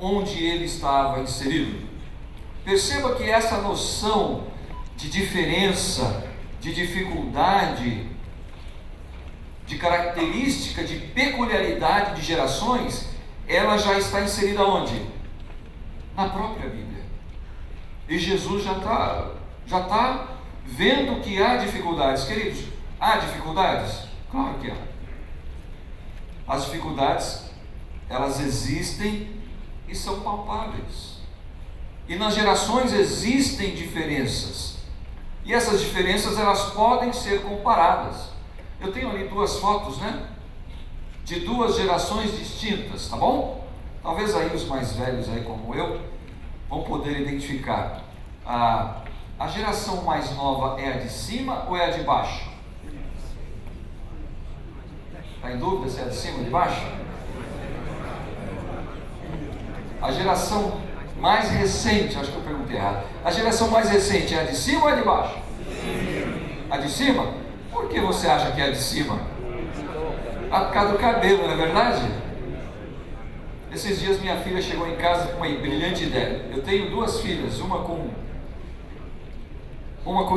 onde ele estava inserido. Perceba que essa noção de diferença, de dificuldade, de característica, de peculiaridade de gerações, ela já está inserida onde? Na própria Bíblia. E Jesus já está vendo que há dificuldades. Queridos, há dificuldades? Claro que há. As dificuldades, elas existem e são palpáveis. E nas gerações existem diferenças. E essas diferenças, elas podem ser comparadas. Eu tenho ali duas fotos, né? De duas gerações distintas, tá bom? Talvez aí os mais velhos aí como eu vão poder identificar. A geração mais nova é a de cima ou é a de baixo? Está em dúvida se é a de cima ou de baixo? A geração mais recente, acho que eu perguntei errado. A geração mais recente é a de cima ou é a de baixo? A de cima? Por que você acha que é a de cima? Por causa do cabelo, não é verdade? Esses dias minha filha chegou em casa com uma brilhante ideia. Eu tenho duas filhas, uma com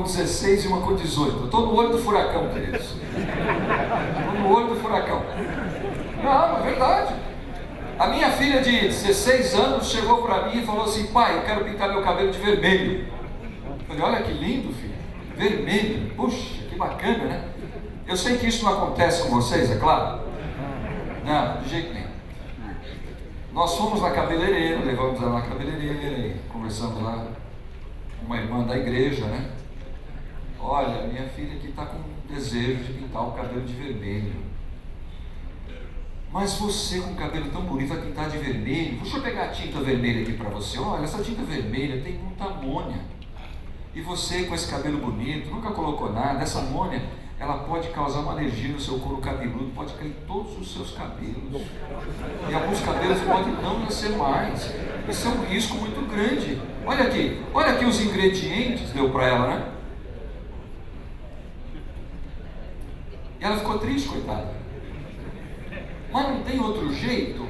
16 e uma com 18. Eu estou no olho do furacão, queridos. Estou no olho do furacão. Não, é verdade. A minha filha de 16 anos chegou para mim e falou assim: pai, eu quero pintar meu cabelo de vermelho. Eu falei: olha que lindo, filho. Vermelho. Puxa, que bacana, né? Eu sei que isso não acontece com vocês, é claro? Não, de jeito nenhum. Nós fomos na cabeleireira, levamos ela na cabeleireira e conversamos lá com uma irmã da igreja, né? Olha, minha filha aqui está com desejo de pintar o cabelo de vermelho. Mas você com o cabelo tão bonito vai pintar de vermelho? Deixa eu pegar a tinta vermelha aqui para você. Olha, essa tinta vermelha tem muita amônia. E você com esse cabelo bonito, nunca colocou nada. Essa amônia, ela pode causar uma alergia no seu couro cabeludo, pode cair todos os seus cabelos. E alguns cabelos podem não nascer mais. Isso é um risco muito grande. Olha aqui os ingredientes, deu para ela, né? E ela ficou triste, coitada. Mas não tem outro jeito.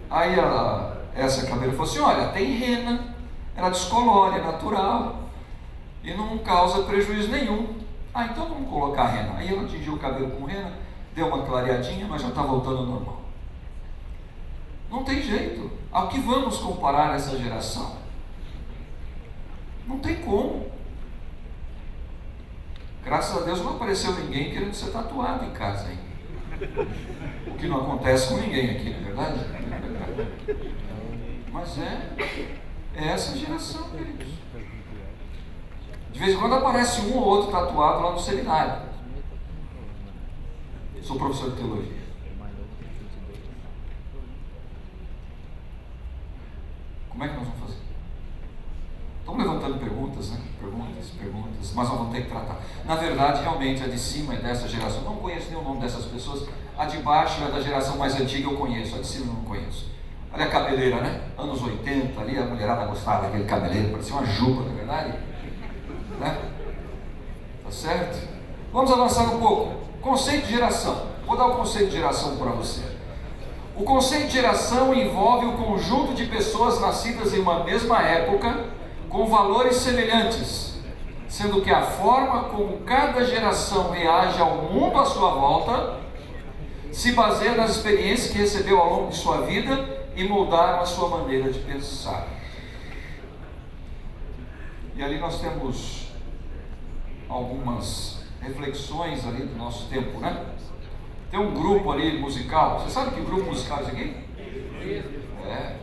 Aí essa cabelo falou assim: olha, tem rena, ela descolore, é natural e não causa prejuízo nenhum. Então vamos colocar rena. Aí ela tingiu o cabelo com rena, deu uma clareadinha, mas já está voltando ao normal. Não tem jeito. Ao que vamos comparar essa geração? Não tem como. Graças a Deus não apareceu ninguém querendo ser tatuado em casa ainda. O que não acontece com ninguém aqui, não é verdade? Mas é essa geração, queridos. De vez em quando aparece um ou outro tatuado lá no seminário. Sou professor de teologia. Como é que nós vamos fazer? Estamos levantando perguntas, né? Perguntas, mas nós vamos ter que tratar. Na verdade, realmente, a de cima é dessa geração. Não conheço nem o nome dessas pessoas. A de baixo é da geração mais antiga, eu conheço. A de cima eu não conheço. Olha a cabeleira, né? Anos 80, ali a mulherada gostava daquele cabeleiro, parecia uma juba, não é verdade? Né? Tá certo? Vamos avançar um pouco. Conceito de geração. Vou dar o conceito de geração para você. O conceito de geração envolve o conjunto de pessoas nascidas em uma mesma época, com valores semelhantes, sendo que a forma como cada geração reage ao mundo à sua volta se baseia nas experiências que recebeu ao longo de sua vida e moldaram a sua maneira de pensar. E ali nós temos algumas reflexões ali do nosso tempo, né? Tem um grupo ali musical. Você sabe que grupo musical é esse aqui?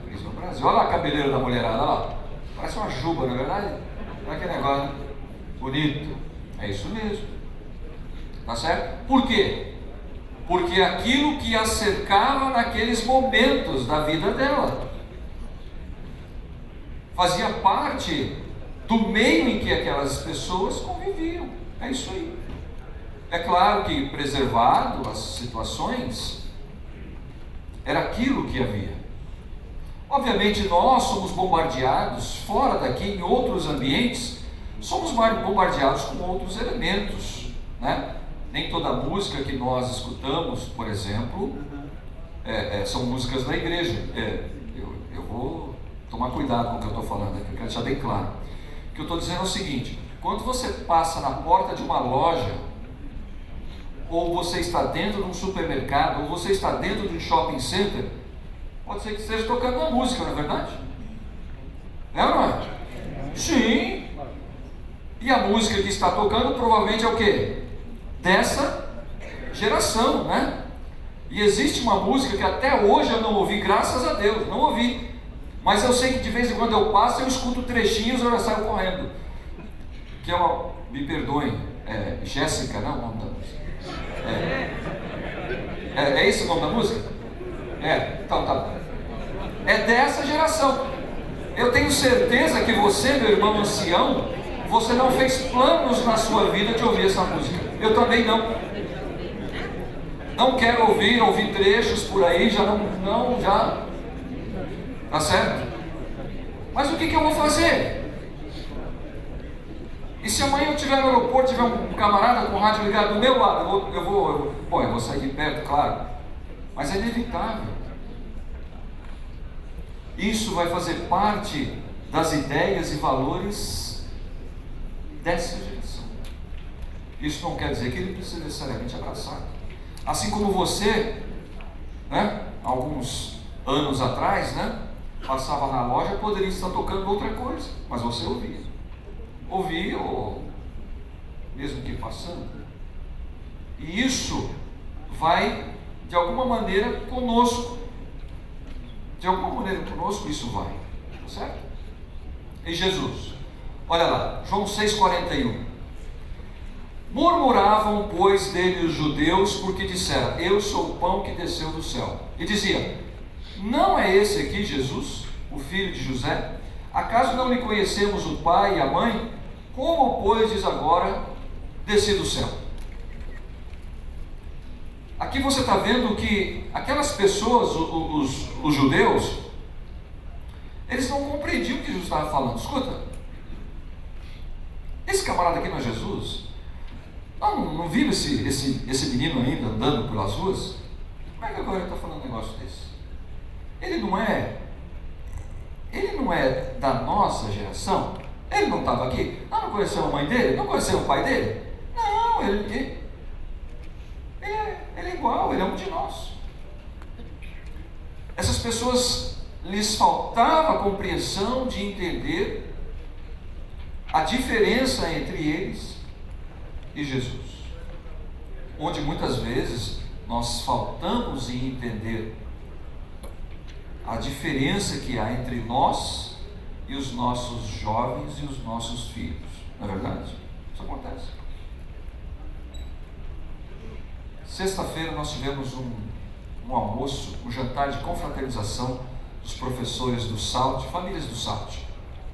Cris no Brasil. Olha lá a cabeleira da mulherada, olha lá. Parece uma juba, não é verdade? Olha que negócio bonito. É isso mesmo. Tá certo? Por quê? Porque aquilo que a cercava naqueles momentos da vida dela fazia parte do meio em que aquelas pessoas conviviam. É isso aí. É claro que, preservado as situações, era aquilo que havia. Obviamente nós somos bombardeados fora daqui, em outros ambientes, somos bombardeados com outros elementos, né? Nem toda música que nós escutamos, por exemplo, são músicas da igreja. Eu vou tomar cuidado com o que eu estou falando aqui, eu quero deixar bem claro. O que eu estou dizendo é o seguinte: quando você passa na porta de uma loja, ou você está dentro de um supermercado, ou você está dentro de um shopping center, pode ser que esteja tocando uma música, não é verdade? É ou não é? Sim. E a música que está tocando provavelmente é o quê? Dessa geração, né? E existe uma música que até hoje eu não ouvi, graças a Deus, não ouvi. Mas eu sei que de vez em quando eu passo, eu escuto trechinhos e eu já saio correndo. Que é uma, me perdoem, Jéssica, não é o nome da música. É esse o nome da música? Então tá. É dessa geração. Eu tenho certeza que você, meu irmão ancião, você não fez planos na sua vida de ouvir essa música. Eu também não. Não quero ouvir trechos por aí, já. Tá certo? Mas o que eu vou fazer? E se amanhã eu estiver no aeroporto, tiver um camarada com o rádio ligado do meu lado, eu vou sair de perto, claro. Mas é inevitável. Isso vai fazer parte das ideias e valores dessa geração. Isso não quer dizer que ele precisa necessariamente abraçar. Assim como você, né, alguns anos atrás, né, passava na loja, poderia estar tocando outra coisa, mas você ouvia, ou mesmo que passando. E isso vai, de alguma maneira, conosco. De alguma maneira conosco isso vai, tá certo? E Jesus, olha lá, João 6,41. Murmuravam, pois, dele os judeus, porque disseram: eu sou o pão que desceu do céu. E dizia: não é esse aqui Jesus, o filho de José? Acaso não lhe conhecemos o pai e a mãe? Como, pois, diz agora, desci do céu? Aqui você está vendo que aquelas pessoas, os judeus, eles não compreendiam o que Jesus estava falando. Escuta, esse camarada aqui não é Jesus? Não viu esse menino ainda andando pelas ruas? Como é que agora ele está falando um negócio desse? Ele não é da nossa geração? Ele não estava aqui? Não conheceu a mãe dele? Não conheceu o pai dele? Não, ele é igual, ele é um de nós. Essas pessoas, lhes faltava a compreensão de entender a diferença entre eles e Jesus, onde muitas vezes nós faltamos em entender a diferença que há entre nós e os nossos jovens e os nossos filhos. Não é verdade? Isso acontece. Sexta-feira nós tivemos um almoço, um jantar de confraternização dos professores do SALT, famílias do SALT,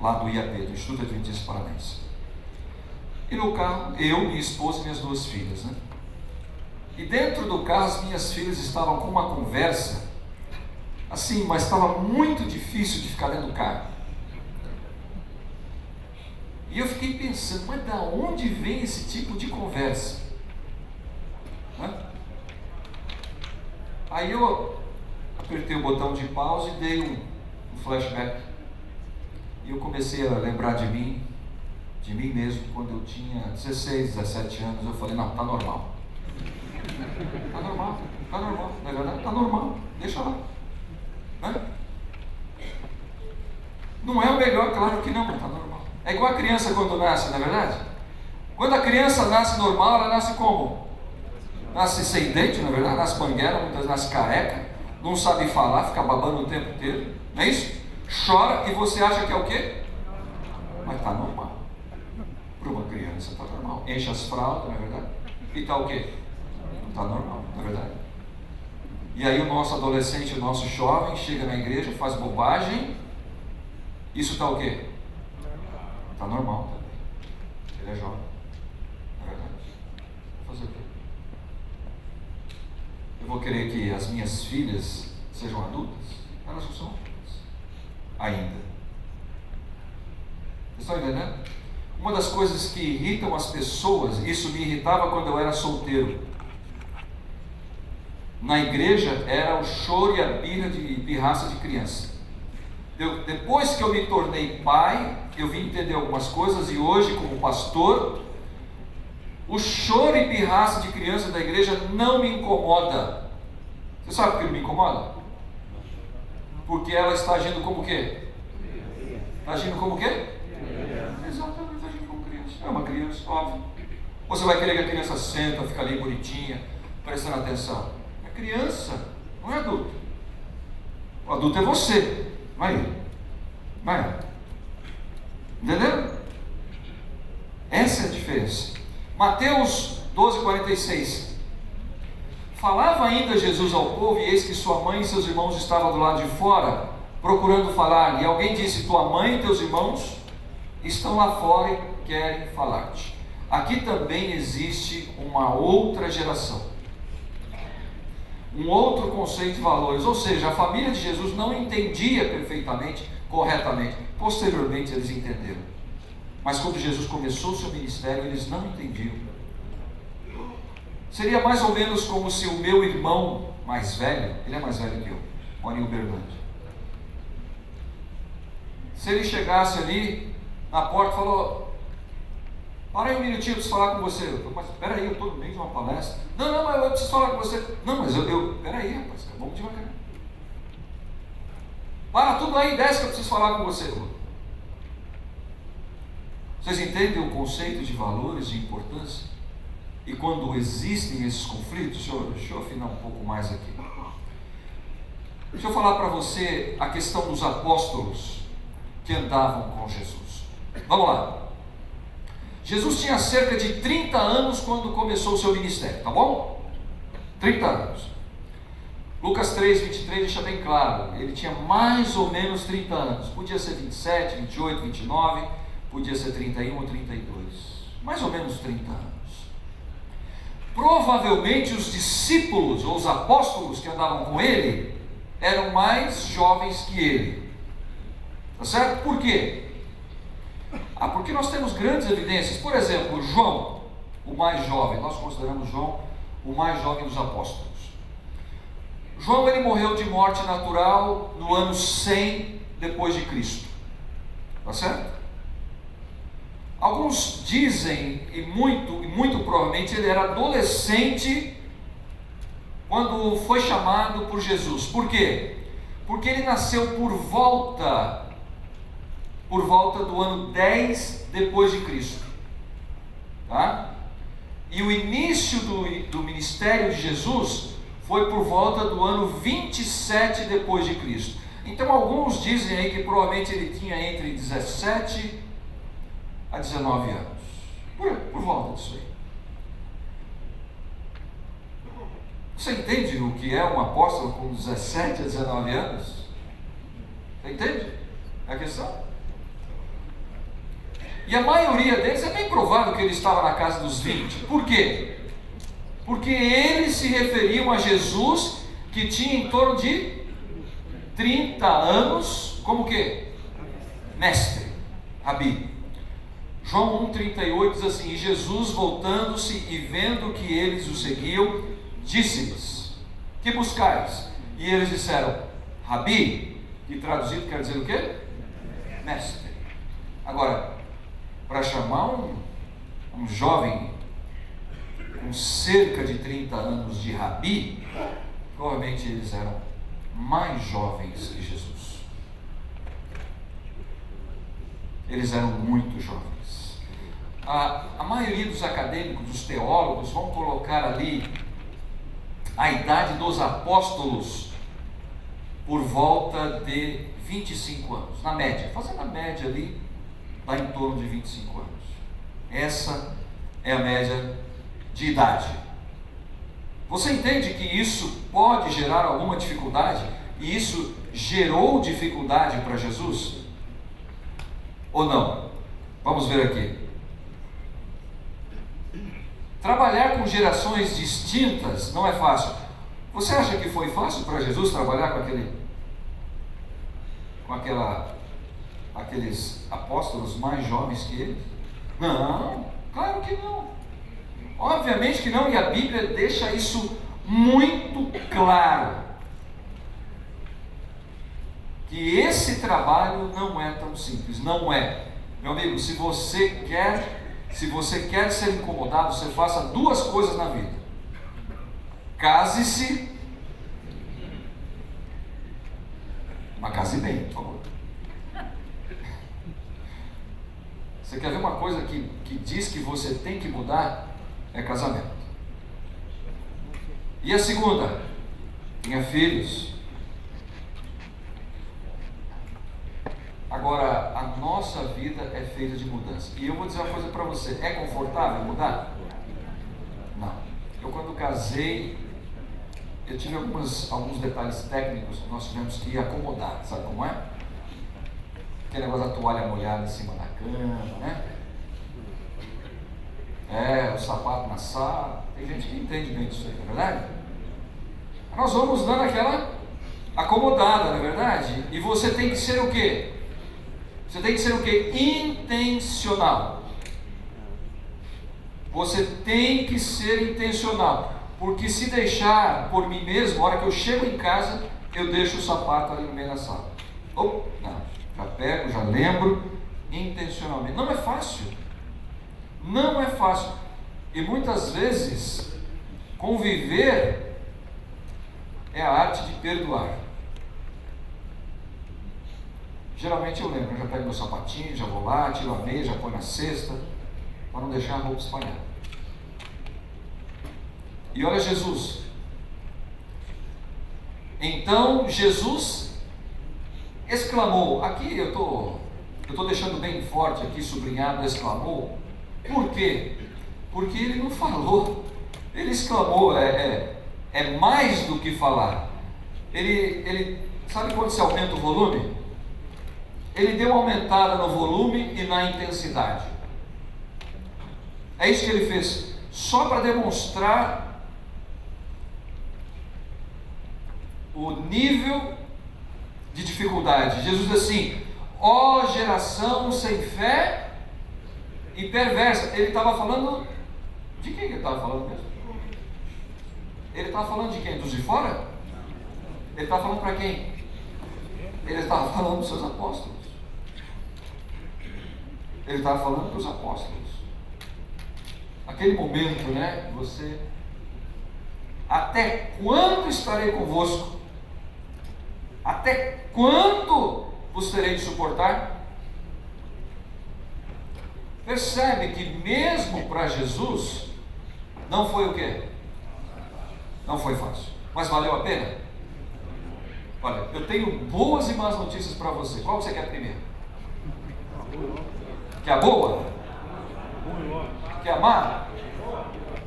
lá do IAP, do Instituto Adventista Paranaense. E no carro, eu, minha esposa e minhas duas filhas, né? E dentro do carro as minhas filhas estavam com uma conversa, assim, mas estava muito difícil de ficar dentro do carro. E eu fiquei pensando, mas da onde vem esse tipo de conversa? Né? Aí eu apertei o botão de pausa e dei um flashback. E eu comecei a lembrar de mim mesmo, quando eu tinha 16, 17 anos. Eu falei: não, tá normal. Tá normal, não é verdade? Tá normal, deixa lá. Né? Não é o melhor, claro que não, mas tá normal. É igual a criança quando nasce, não é verdade? Quando a criança nasce normal, ela nasce como? Nasce sem dente, na verdade, nasce banguela, muitas vezes nasce careca, não sabe falar, fica babando o tempo inteiro, não é isso? Chora e você acha que é o quê? Mas está normal. Para uma criança está normal. Enche as fraldas, não é verdade? E está o quê? Está normal, não é verdade? E aí o nosso adolescente, o nosso jovem, chega na igreja, faz bobagem, isso está o quê? Está normal também. Ele é jovem, não é verdade? Vou fazer o quê? Eu vou querer que as minhas filhas sejam adultas? Elas não são adultas ainda. Vocês estão entendendo? Uma das coisas que irritam as pessoas, isso me irritava quando eu era solteiro. na igreja era o choro e a pirraça de criança. Depois que eu me tornei pai, eu vim entender algumas coisas, e hoje, como pastor, o choro e pirraça de criança da igreja não me incomoda. Você sabe por que não me incomoda? Porque ela está agindo como o quê? Está agindo como o quê? Exatamente, está agindo como criança. É uma criança, óbvio. Você vai querer que a criança senta, fica ali bonitinha, prestando atenção. É criança, não é adulto. O adulto é você, não é ele. Não é. Entendeu? Essa é a diferença. Mateus 12:46. Falava ainda Jesus ao povo, e eis que sua mãe e seus irmãos estavam do lado de fora, procurando falar-lhe. E alguém disse: tua mãe e teus irmãos estão lá fora e querem falar-te. Aqui também existe uma outra geração, um outro conceito de valores, ou seja, a família de Jesus não entendia perfeitamente, corretamente. Posteriormente eles entenderam, mas quando Jesus começou o seu ministério, eles não entendiam. Seria mais ou menos como se o meu irmão mais velho, ele é mais velho que eu, mora em Uberlândia, se ele chegasse ali na porta e falou: para aí um minutinho, eu preciso falar com você. Mas espera aí, eu estou no meio de uma palestra. Não, mas eu preciso falar com você. Não, mas espera aí, rapaz, vamos devagar. Para tudo aí, desce que eu preciso falar com você. Vocês entendem o conceito de valores, de importância? E quando existem esses conflitos, deixa eu afinar um pouco mais aqui. Deixa eu falar para você a questão dos apóstolos que andavam com Jesus. Vamos lá. Jesus tinha cerca de 30 anos quando começou o seu ministério, tá bom? 30 anos. Lucas 3:23 deixa bem claro, ele tinha mais ou menos 30 anos. Podia ser 27, 28, 29, podia ser 31 ou 32. Mais ou menos 30 anos. Provavelmente os discípulos ou os apóstolos que andavam com ele eram mais jovens que ele. Tá certo? Por quê? Porque nós temos grandes evidências. Por exemplo, João, o mais jovem, nós consideramos João o mais jovem dos apóstolos. João, ele morreu de morte natural no ano 100 depois de Cristo. Tá certo? Alguns dizem, e muito provavelmente ele era adolescente quando foi chamado por Jesus. Por quê? Porque ele nasceu por volta do ano 10 depois de Cristo, tá? E o início do ministério de Jesus foi por volta do ano 27 depois de Cristo. Então alguns dizem aí que provavelmente ele tinha entre 17 a 19 anos, por volta disso aí. Você entende o que é um apóstolo com 17 a 19 anos? Você entende a questão? E a maioria deles é bem provável que ele estava na casa dos 20. Por quê? Porque eles se referiam a Jesus, que tinha em torno de 30 anos, como que? Mestre, Rabi. João 1,38 diz assim: e Jesus, voltando-se e vendo que eles o seguiam, disse-lhes: que buscais? E eles disseram: Rabi, que traduzido quer dizer o quê? Mestre. Agora, para chamar um jovem com cerca de 30 anos de Rabi, provavelmente eles eram mais jovens que Jesus. Eles eram muito jovens. A maioria dos acadêmicos, dos teólogos, vão colocar ali a idade dos apóstolos por volta de 25 anos, na média, fazendo a média ali, dá em torno de 25 anos. Essa é a média de idade. Você entende que isso pode gerar alguma dificuldade? E isso gerou dificuldade para Jesus? Ou não? Vamos ver aqui. Trabalhar com gerações distintas não é fácil. Você acha que foi fácil para Jesus trabalhar com aqueles apóstolos mais jovens que ele? Não, claro que não. Obviamente que não, e a Bíblia deixa isso muito claro que esse trabalho não é tão simples. Não é. Meu amigo, se você quer ser incomodado, você faça duas coisas na vida: case-se, mas case bem, por favor. Você quer ver uma coisa que diz que você tem que mudar? É casamento. E a segunda, tenha filhos. Agora, a nossa vida é feita de mudança. E eu vou dizer uma coisa para você: é confortável mudar? Não. Eu, quando casei, eu tive alguns detalhes técnicos que nós tivemos que acomodar. Sabe como é? Aquele negócio da toalha molhada em cima da cama, né? O sapato na sala. Tem gente que entende bem disso aí, não é verdade? Nós vamos dando aquela acomodada, não é verdade? E você tem que ser o quê? Você tem que ser o quê? Intencional. Você tem que ser intencional. Porque se deixar por mim mesmo, a hora que eu chego em casa, eu deixo o sapato ali no meio da sala. Não, já pego, já lembro, intencionalmente. Não é fácil. Não é fácil. E muitas vezes, conviver é a arte de perdoar. Geralmente eu lembro, eu já pego meu sapatinho, já vou lá, tiro a meia, já põe na cesta, para não deixar a roupa espalhada. E olha Jesus. Então Jesus exclamou. Aqui eu estou deixando bem forte aqui, sublinhado, exclamou. Por quê? Porque ele não falou. Ele exclamou. É mais do que falar. Ele sabe quando se aumenta o volume? Ele deu uma aumentada no volume e na intensidade. É isso que ele fez, só para demonstrar o nível de dificuldade. Jesus diz assim: ó geração sem fé e perversa. Ele estava falando de quem ele estava falando mesmo? Ele estava falando de quem? Dos de fora? Ele estava falando para quem? Ele estava falando dos seus apóstolos. Ele estava falando para os apóstolos. Aquele momento, né? Você, até quando estarei convosco? Até quando vos terei de suportar? Percebe que mesmo para Jesus não foi o quê? Não foi fácil. Mas valeu a pena? Olha, eu tenho boas e más notícias para você. Qual você quer primeiro? Quer a boa? Quer a má?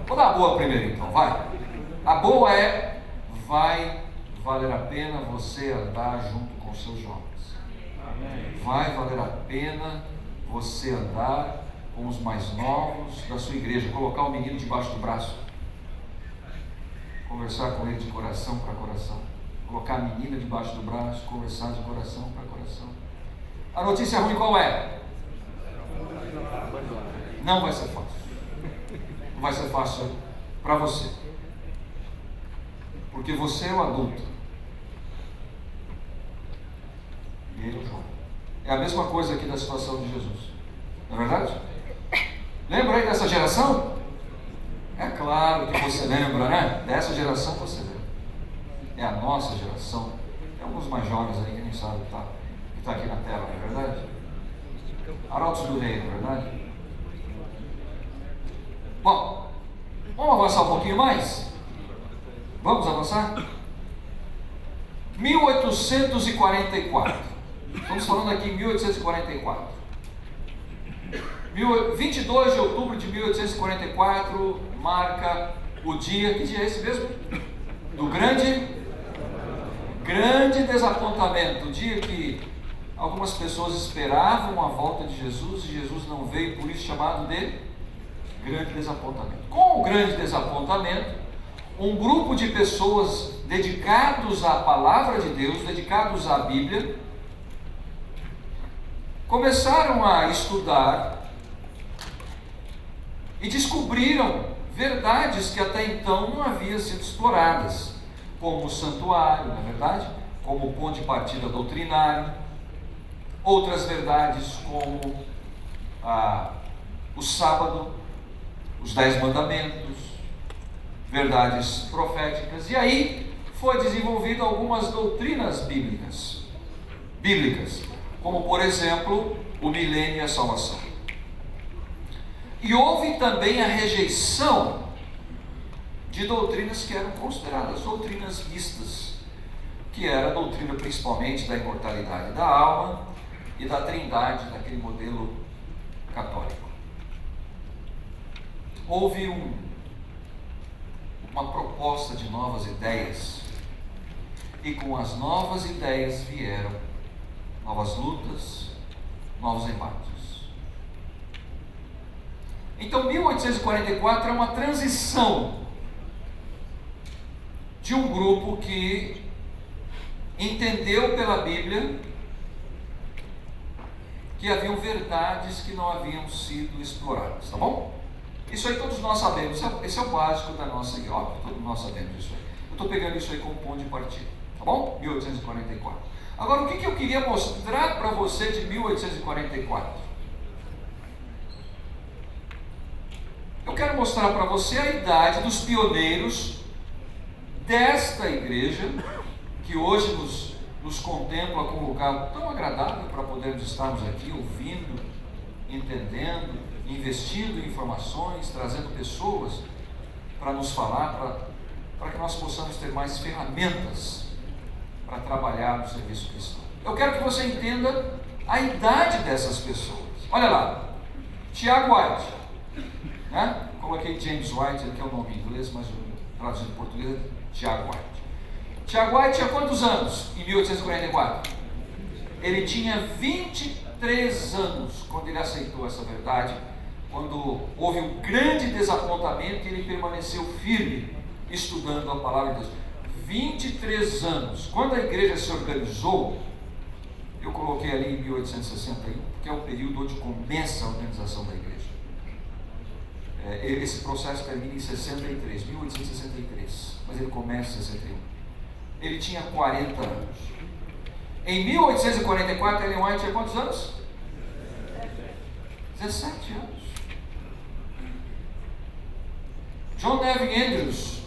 Vou dar a boa primeiro então, vai. A boa é: vai valer a pena você andar junto com os seus jovens. Vai valer a pena você andar com os mais novos da sua igreja. Colocar o menino debaixo do braço, conversar com ele de coração para coração. Colocar a menina debaixo do braço, conversar de coração para coração. A notícia ruim qual é? Não vai ser fácil. Não vai ser fácil para você. Porque você é o adulto. E ele é o jovem. É a mesma coisa aqui da situação de Jesus. Não é verdade? Lembra aí dessa geração? É claro que você lembra, né? Dessa geração você lembra. É a nossa geração. Tem alguns mais jovens aí que nem sabem que está aqui na tela, não é verdade? Arautos do Rei, não é verdade? Bom, vamos avançar um pouquinho mais? Vamos avançar? 1844. Estamos falando aqui em 1844. 22 de outubro de 1844 marca o dia, que dia é esse mesmo? Do grande desapontamento. O dia que algumas pessoas esperavam a volta de Jesus e Jesus não veio, por isso chamado de grande desapontamento. Com o grande desapontamento, um grupo de pessoas dedicados à palavra de Deus, dedicados à Bíblia, começaram a estudar e descobriram verdades que até então não haviam sido exploradas, como o santuário, na verdade, como o ponto de partida doutrinário, outras verdades como o sábado, os 10 mandamentos, verdades proféticas, e aí foi desenvolvido algumas doutrinas bíblicas, como por exemplo, o milênio e a salvação. E houve também a rejeição de doutrinas que eram consideradas doutrinas mistas, que era a doutrina principalmente da imortalidade da alma e da trindade, daquele modelo católico. Houve uma proposta de novas ideias, e com as novas ideias vieram novas lutas, novos embates. Então 1844 é uma transição de um grupo que entendeu pela Bíblia que haviam verdades que não haviam sido exploradas, tá bom? Isso aí todos nós sabemos, esse é o básico da nossa igreja, todos nós sabemos isso aí. Eu estou pegando isso aí como ponto de partida, tá bom? 1844. Agora, o que eu queria mostrar para você de 1844? Eu quero mostrar para você a idade dos pioneiros desta igreja, que hoje nos contempla como um lugar tão agradável para podermos estarmos aqui ouvindo, entendendo, investindo em informações, trazendo pessoas para nos falar, para que nós possamos ter mais ferramentas para trabalhar no serviço cristão. Eu quero que você entenda a idade dessas pessoas. Olha lá, Tiago White, né? Coloquei James White, que é o nome em inglês, mas traduzido em português é Tiago White. Tiago White tinha quantos anos em 1844? Ele tinha 23 anos quando ele aceitou essa verdade, quando houve um grande desapontamento e ele permaneceu firme estudando a palavra de Deus. 23 anos. Quando a igreja se organizou, eu coloquei ali em 1861, que é o período onde começa a organização da igreja. Esse processo termina em 63, 1863, mas ele começa em 61. Ele tinha 40 anos. Em 1844, Ellen White tinha quantos anos? 17 anos. John Neville Andrews,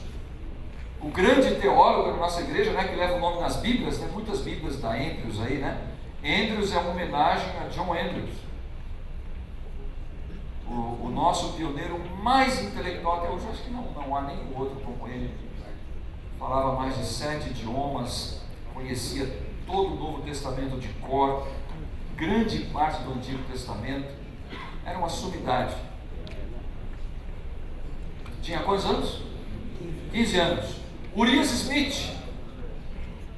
o grande teólogo da nossa igreja, né, que leva o nome nas Bíblias, tem muitas Bíblias da Andrews aí, né? Andrews é uma homenagem a John Andrews, o nosso pioneiro mais intelectual até hoje. Acho que não há nenhum outro como ele. Falava mais de 7 idiomas, conhecia todo o Novo Testamento de cor, grande parte do Antigo Testamento, era uma sumidade. Tinha quantos anos? 15 anos. Urias Smith,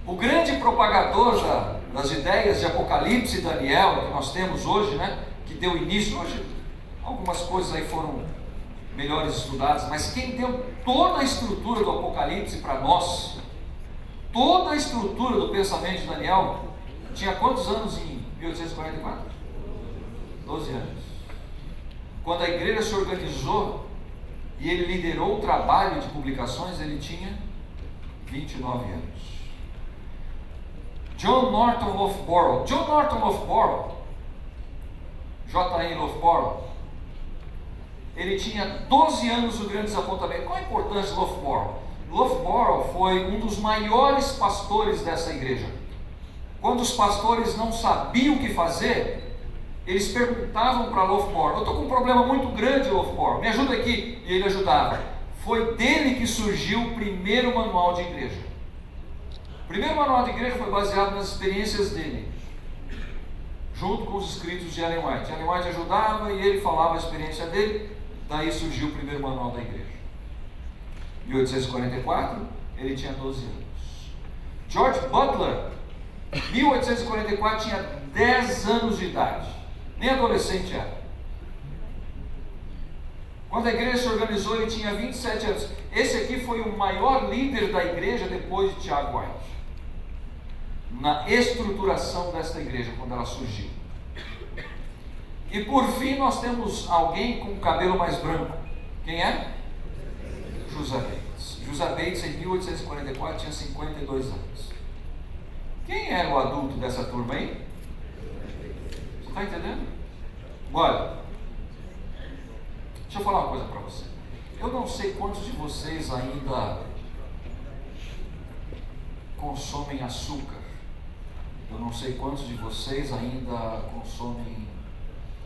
o grande propagador das ideias de Apocalipse e Daniel que nós temos hoje, né? Que deu início hoje. Algumas coisas aí foram melhores estudadas, mas quem deu toda a estrutura do Apocalipse para nós, toda a estrutura do pensamento de Daniel, tinha quantos anos em 1844? 12 anos. Quando a igreja se organizou e ele liderou o trabalho de publicações, ele tinha 29 anos. John Norton Loughborough, J.N. Loughborough, ele tinha 12 anos do grande desapontamento. Qual a importância de Loughborough? Loughborough foi um dos maiores pastores dessa igreja. Quando os pastores não sabiam o que fazer, eles perguntavam para Loughborough: eu estou com um problema muito grande, Loughborough, me ajuda aqui. E ele ajudava. Foi dele que surgiu o primeiro manual de igreja. O primeiro manual de igreja foi baseado nas experiências dele, junto com os escritos de Ellen White. Ellen White ajudava e ele falava a experiência dele. Daí surgiu o primeiro manual da igreja. Em 1844, ele tinha 12 anos. George Butler, 1844, tinha 10 anos de idade. Nem adolescente era. Quando a igreja se organizou, ele tinha 27 anos. Esse aqui foi o maior líder da igreja depois de Tiago White, na estruturação desta igreja, quando ela surgiu. E por fim nós temos alguém com o cabelo mais branco. Quem é? José Bates. José Bates, em 1844, tinha 52 anos. Quem era o adulto dessa turma aí? Você está entendendo? Olha, deixa eu falar uma coisa para você. Eu não sei quantos de vocês ainda consomem açúcar. Eu não sei quantos de vocês ainda consomem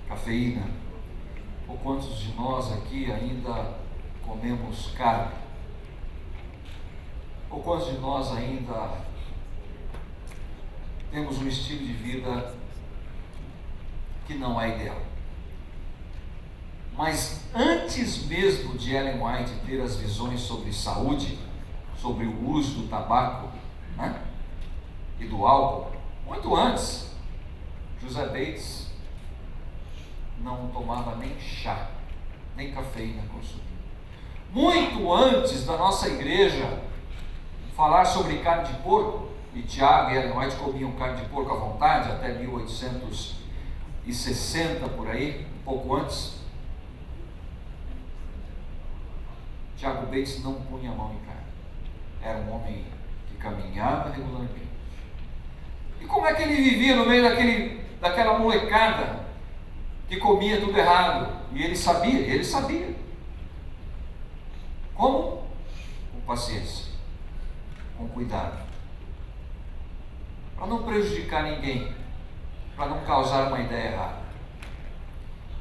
cafeína. Ou quantos de nós aqui ainda comemos carne. Ou quantos de nós ainda temos um estilo de vida que não é ideal. Mas antes mesmo de Ellen White ter as visões sobre saúde, sobre o uso do tabaco, né, e do álcool, muito antes, José Bates não tomava nem chá, nem cafeína consumida. Muito antes da nossa igreja falar sobre carne de porco, e Tiago e Ellen White comiam carne de porco à vontade, até 1860 por aí, um pouco antes, Tiago Bates não punha a mão em carne. Era um homem que caminhava regularmente. E como é que ele vivia no meio daquela molecada que comia tudo errado? E ele sabia. Como? Com paciência, com cuidado, para não prejudicar ninguém, para não causar uma ideia errada.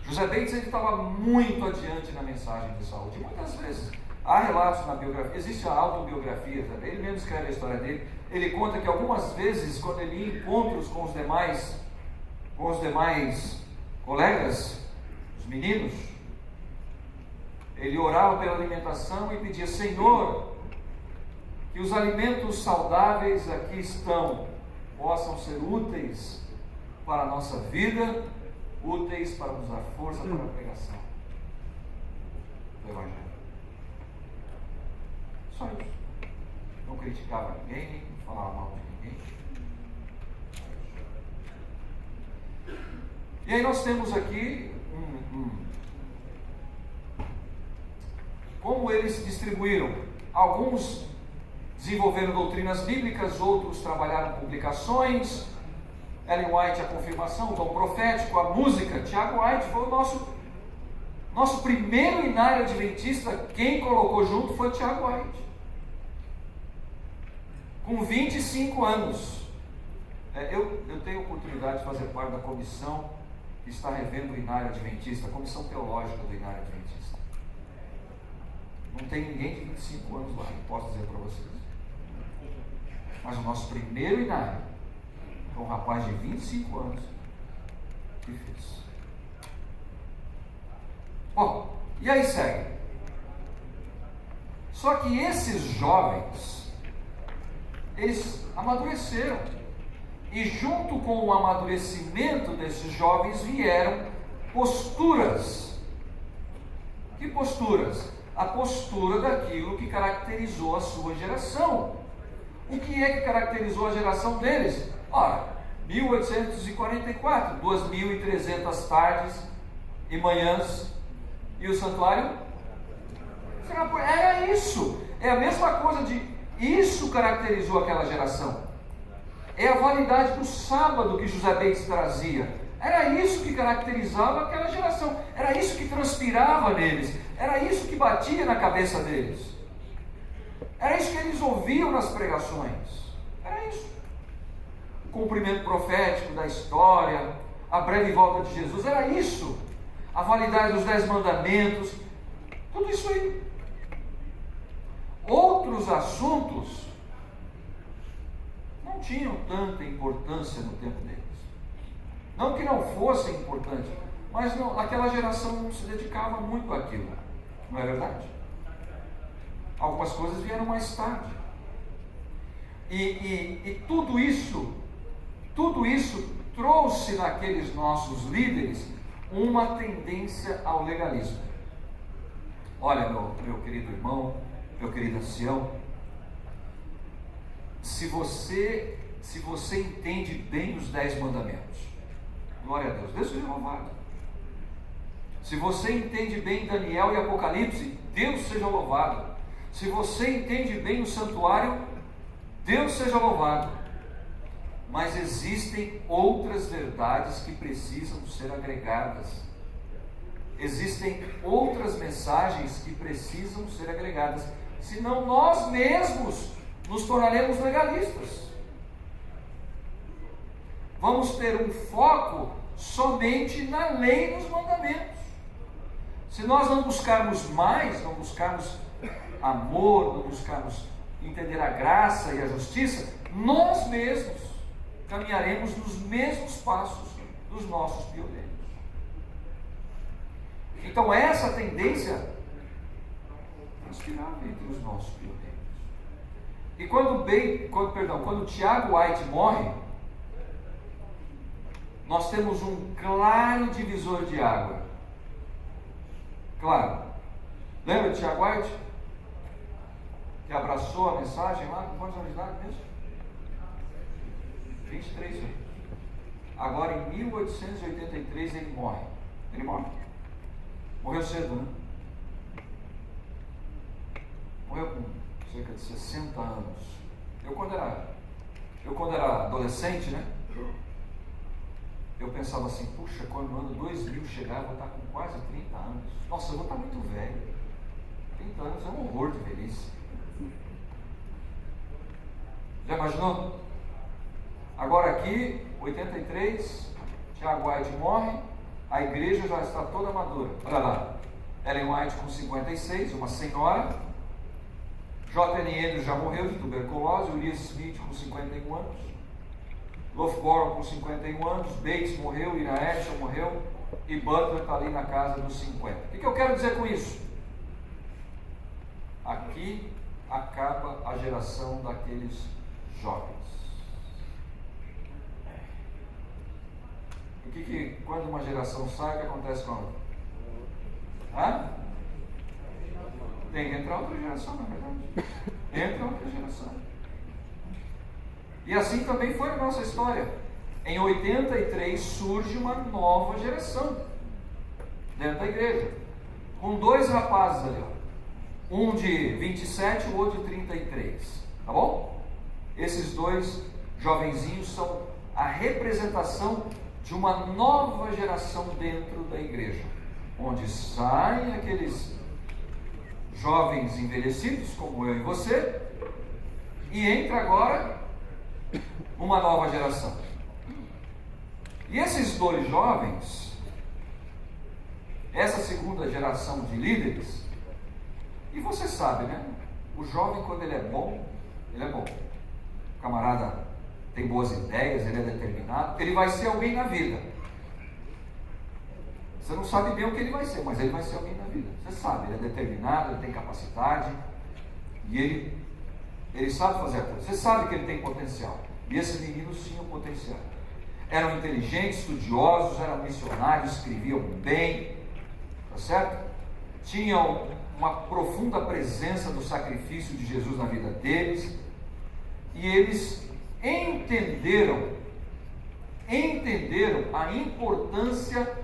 José Bates estava muito adiante na mensagem de saúde. Muitas vezes há relatos na biografia, existe a autobiografia também, ele mesmo escreve a história dele. Ele conta que algumas vezes, quando ele ia em encontros com os demais colegas, os meninos, ele orava pela alimentação e pedia: Senhor, que os alimentos saudáveis aqui possam ser úteis para a nossa vida, úteis para nos dar força para a pregação do Evangelho. Só isso. Não criticava ninguém, não falava mal de ninguém. E aí nós temos aqui como eles se distribuíram. Alguns desenvolveram doutrinas bíblicas, outros trabalharam publicações. Ellen White, a confirmação, o dom profético, a música. Tiago White foi o nosso primeiro inário adventista. Quem colocou junto foi Tiago White, com 25 anos. Eu tenho a oportunidade de fazer parte da comissão que está revendo o inário adventista, a comissão teológica do inário adventista. Não tem ninguém de 25 anos lá, posso dizer para vocês. Mas o nosso primeiro inário foi um rapaz de 25 anos que fez. Bom, e aí segue. Só que esses jovens, eles amadureceram. E junto com o amadurecimento desses jovens vieram posturas. Que posturas? A postura daquilo que caracterizou a sua geração. O que é que caracterizou a geração deles? Ora, 1844, 2.300 tardes e manhãs, e o santuário? Era isso. É a mesma coisa de isso caracterizou aquela geração. É a validade do sábado que José Bates trazia. Era isso que caracterizava aquela geração. Era isso que transpirava neles. Era isso que batia na cabeça deles. Era isso que eles ouviam nas pregações. Era isso. O cumprimento profético da história, a breve volta de Jesus. Era isso. A validade dos 10 mandamentos. Tudo isso aí. Outros assuntos não tinham tanta importância no tempo deles. Não que não fossem importantes, mas não, aquela geração não se dedicava muito àquilo. Não é verdade? Algumas coisas vieram mais tarde. E tudo isso trouxe naqueles nossos líderes uma tendência ao legalismo. Olha, meu querido irmão, meu querido ancião, se você entende bem os 10 mandamentos, glória a Deus, Deus seja louvado. Se você entende bem Daniel e Apocalipse, Deus seja louvado. Se você entende bem o santuário, Deus seja louvado. Mas existem outras verdades que precisam ser agregadas. Existem outras mensagens que precisam ser agregadas. Senão nós mesmos nos tornaremos legalistas. Vamos ter um foco somente na lei e nos mandamentos. Se nós não buscarmos mais, não buscarmos amor, não buscarmos entender a graça e a justiça, nós mesmos caminharemos nos mesmos passos dos nossos pioneiros. Então essa tendência inspirava entre os nossos pioneiros. E quando Tiago White morre, nós temos um claro divisor de água. Claro. Lembra de Tiago White? Que abraçou a mensagem lá com quantos anos de idade mesmo? 23 anos. Agora em 1883 ele morre. Ele morre. Morreu cedo, né? Morreu com cerca de 60 anos. Eu quando era adolescente, né? Eu pensava assim, puxa, quando o ano 2000 chegar, eu vou estar com quase 30 anos. Nossa, eu vou estar muito velho. 30 anos é um horror de velhice. Já imaginou? Agora aqui, 83, Tiago White morre, a igreja já está toda madura. Olha lá, Ellen White com 56, uma senhora. J.N. Andrews já morreu de tuberculose, Urias Smith com 51 anos. Loughborough com 51 anos, Bates morreu, Ira Edson morreu, e Butler está ali na casa dos 50. O que eu quero dizer com isso? Aqui acaba a geração daqueles jovens. O que quando uma geração sai, o que acontece com a outra? Tem que entrar outra geração, na verdade. Entra outra geração. E assim também foi a nossa história. Em 83 surge uma nova geração dentro da igreja, com dois rapazes ali, ó. Um de 27 e o outro de 33. Tá bom? Esses dois jovenzinhos são a representação de uma nova geração dentro da igreja, onde saem aqueles jovens envelhecidos, como eu e você, e entra agora uma nova geração. E esses dois jovens, essa segunda geração de líderes, e você sabe, né? O jovem, quando ele é bom, ele é bom. O camarada tem boas ideias, ele é determinado, ele vai ser alguém na vida. Você não sabe bem o que ele vai ser, mas ele vai ser alguém na vida. Você sabe, ele é determinado, ele tem capacidade, e ele sabe fazer a coisa. Você sabe que ele tem potencial. E esses meninos tinham potencial. Eram inteligentes, estudiosos, eram missionários, escreviam bem, tá certo? Tinham uma profunda presença do sacrifício de Jesus na vida deles, e eles entenderam a importância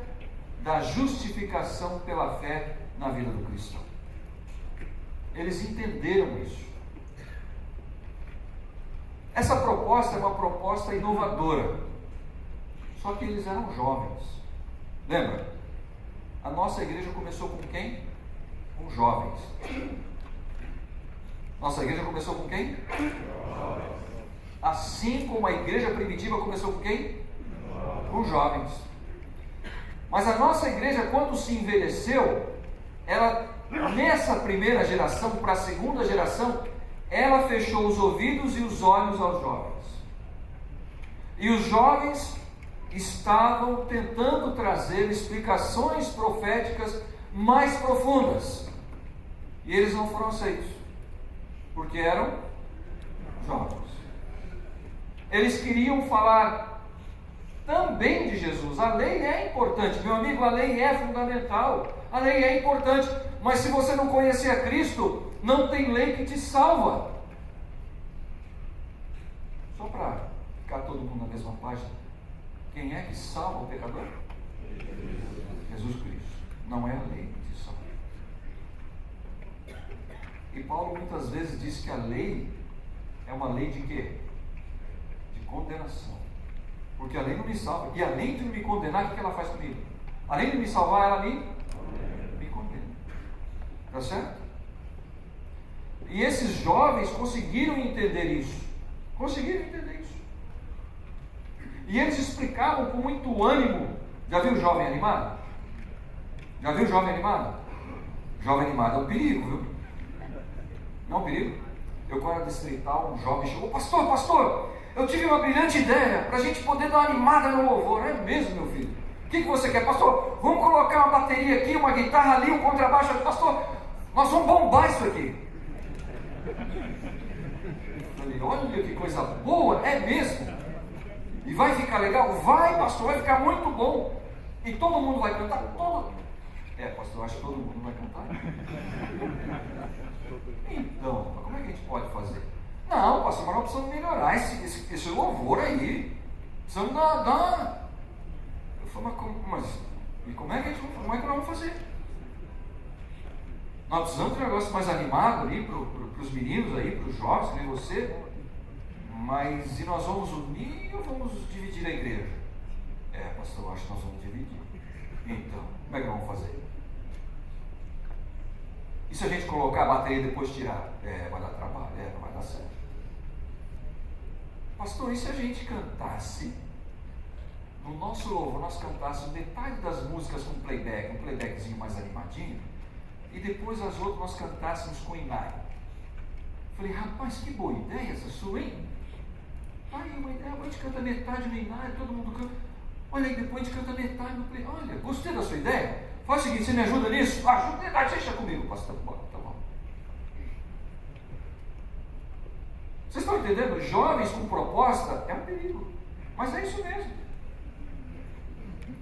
da justificação pela fé na vida do cristão. Eles entenderam isso. Essa proposta é uma proposta inovadora, só que eles eram jovens. Lembra? A nossa igreja começou com quem? Com jovens. Nossa igreja começou com quem? Assim como a igreja primitiva começou com quem? Com jovens. Mas a nossa igreja, quando se envelheceu, ela, nessa primeira geração para a segunda geração, ela fechou os ouvidos e os olhos aos jovens. E os jovens estavam tentando trazer explicações proféticas mais profundas. E eles não foram aceitos, porque eram jovens. Eles queriam falar também de Jesus. A lei é importante, meu amigo, a lei é fundamental, a lei é importante, mas se você não conhecer a Cristo, não tem lei que te salva. Só para ficar todo mundo na mesma página, quem é que salva o pecador? Jesus Cristo. Não é a lei que te salva. que Paulo muitas vezes diz que a lei é uma lei de quê? De condenação. Porque a lei não me salva. E além de me condenar, o que ela faz comigo? Além de me salvar, ela me condena. Tá certo? E esses jovens conseguiram entender isso. Conseguiram entender isso. E eles explicavam com muito ânimo. Já viu o jovem animado? Já viu o jovem animado? Jovem animado é um perigo, viu? Não é um perigo? Eu, quando era distrital, um jovem chegou: pastor, eu tive uma brilhante ideia para a gente poder dar uma animada no louvor. É mesmo, meu filho? O que você quer? Pastor, vamos colocar uma bateria aqui, uma guitarra ali, um contrabaixo ali. Pastor, nós vamos bombar isso aqui. Eu falei: olha que coisa boa, é mesmo? E vai ficar legal? Vai, pastor, vai ficar muito bom. E todo mundo vai cantar? Pastor, eu acho que todo mundo vai cantar. Então, como é que a gente pode fazer? Não, pastor, mas nós precisamos melhorar esse louvor aí. Precisamos dar. Eu falei: como é que nós vamos fazer? Nós precisamos de um negócio mais animado ali para os meninos aí, para os jovens, nem você. Mas e nós vamos unir ou vamos dividir a igreja? Pastor, eu acho que nós vamos dividir. Então, como é que vamos fazer? E se a gente colocar a bateria e depois tirar? Vai dar trabalho, não vai dar certo. Pastor, e se a gente cantasse, no nosso louvor, nós cantássemos metade das músicas com playback, um playbackzinho mais animadinho, e depois as outras nós cantássemos com Inai? Falei: rapaz, que boa ideia essa sua, hein? Aí, uma ideia, a gente canta metade no Inai, todo mundo canta. Olha aí, depois a gente canta metade no play. Olha, gostei da sua ideia. Faz o seguinte, você me ajuda nisso? Ajuda, deixa comigo, pastor. Tá bom. Vocês estão entendendo? Jovens com proposta é um perigo. Mas é isso mesmo.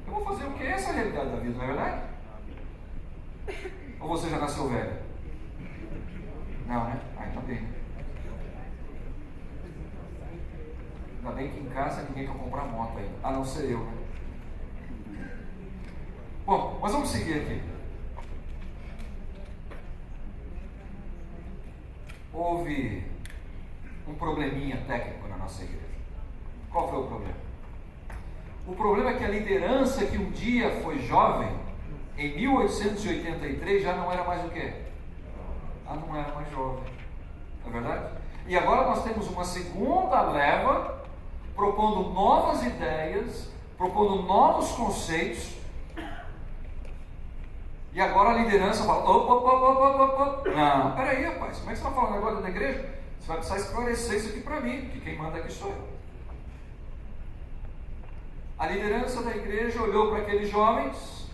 Eu vou fazer o que? Essa é a realidade da vida, não é verdade? Ou você já nasceu velho? Não, né? Ainda bem. Ainda bem que em casa ninguém quer comprar moto ainda. A não ser eu, né? Bom, mas vamos seguir aqui. Houve um probleminha técnico na nossa igreja. Qual foi o problema? O problema é que a liderança que um dia foi jovem, em 1883, já não era mais o quê? Não era mais jovem. Não é verdade? E agora nós temos uma segunda leva, propondo novas ideias, propondo novos conceitos. E agora a liderança fala: opa. Não, peraí, rapaz, como é que você está falando agora da igreja? Você vai precisar esclarecer isso aqui para mim, que quem manda aqui sou eu. A liderança da igreja olhou para aqueles jovens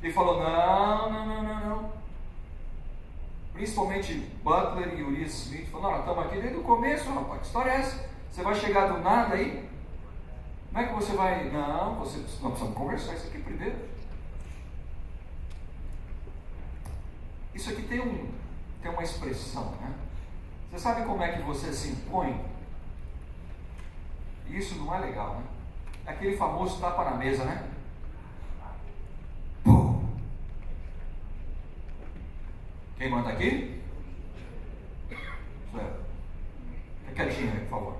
e falou: não. Principalmente Butler e Uriah Smith falaram: não, estamos aqui desde o começo, rapaz, que história é essa? Você vai chegar do nada aí? Como é que você vai? Nós precisamos conversar isso aqui primeiro. Isso aqui tem uma expressão, né? Você sabe como é que você se impõe? Isso não é legal, né? É aquele famoso tapa na mesa, né? Pum. Quem manda aqui? Fica quietinho aí, por favor.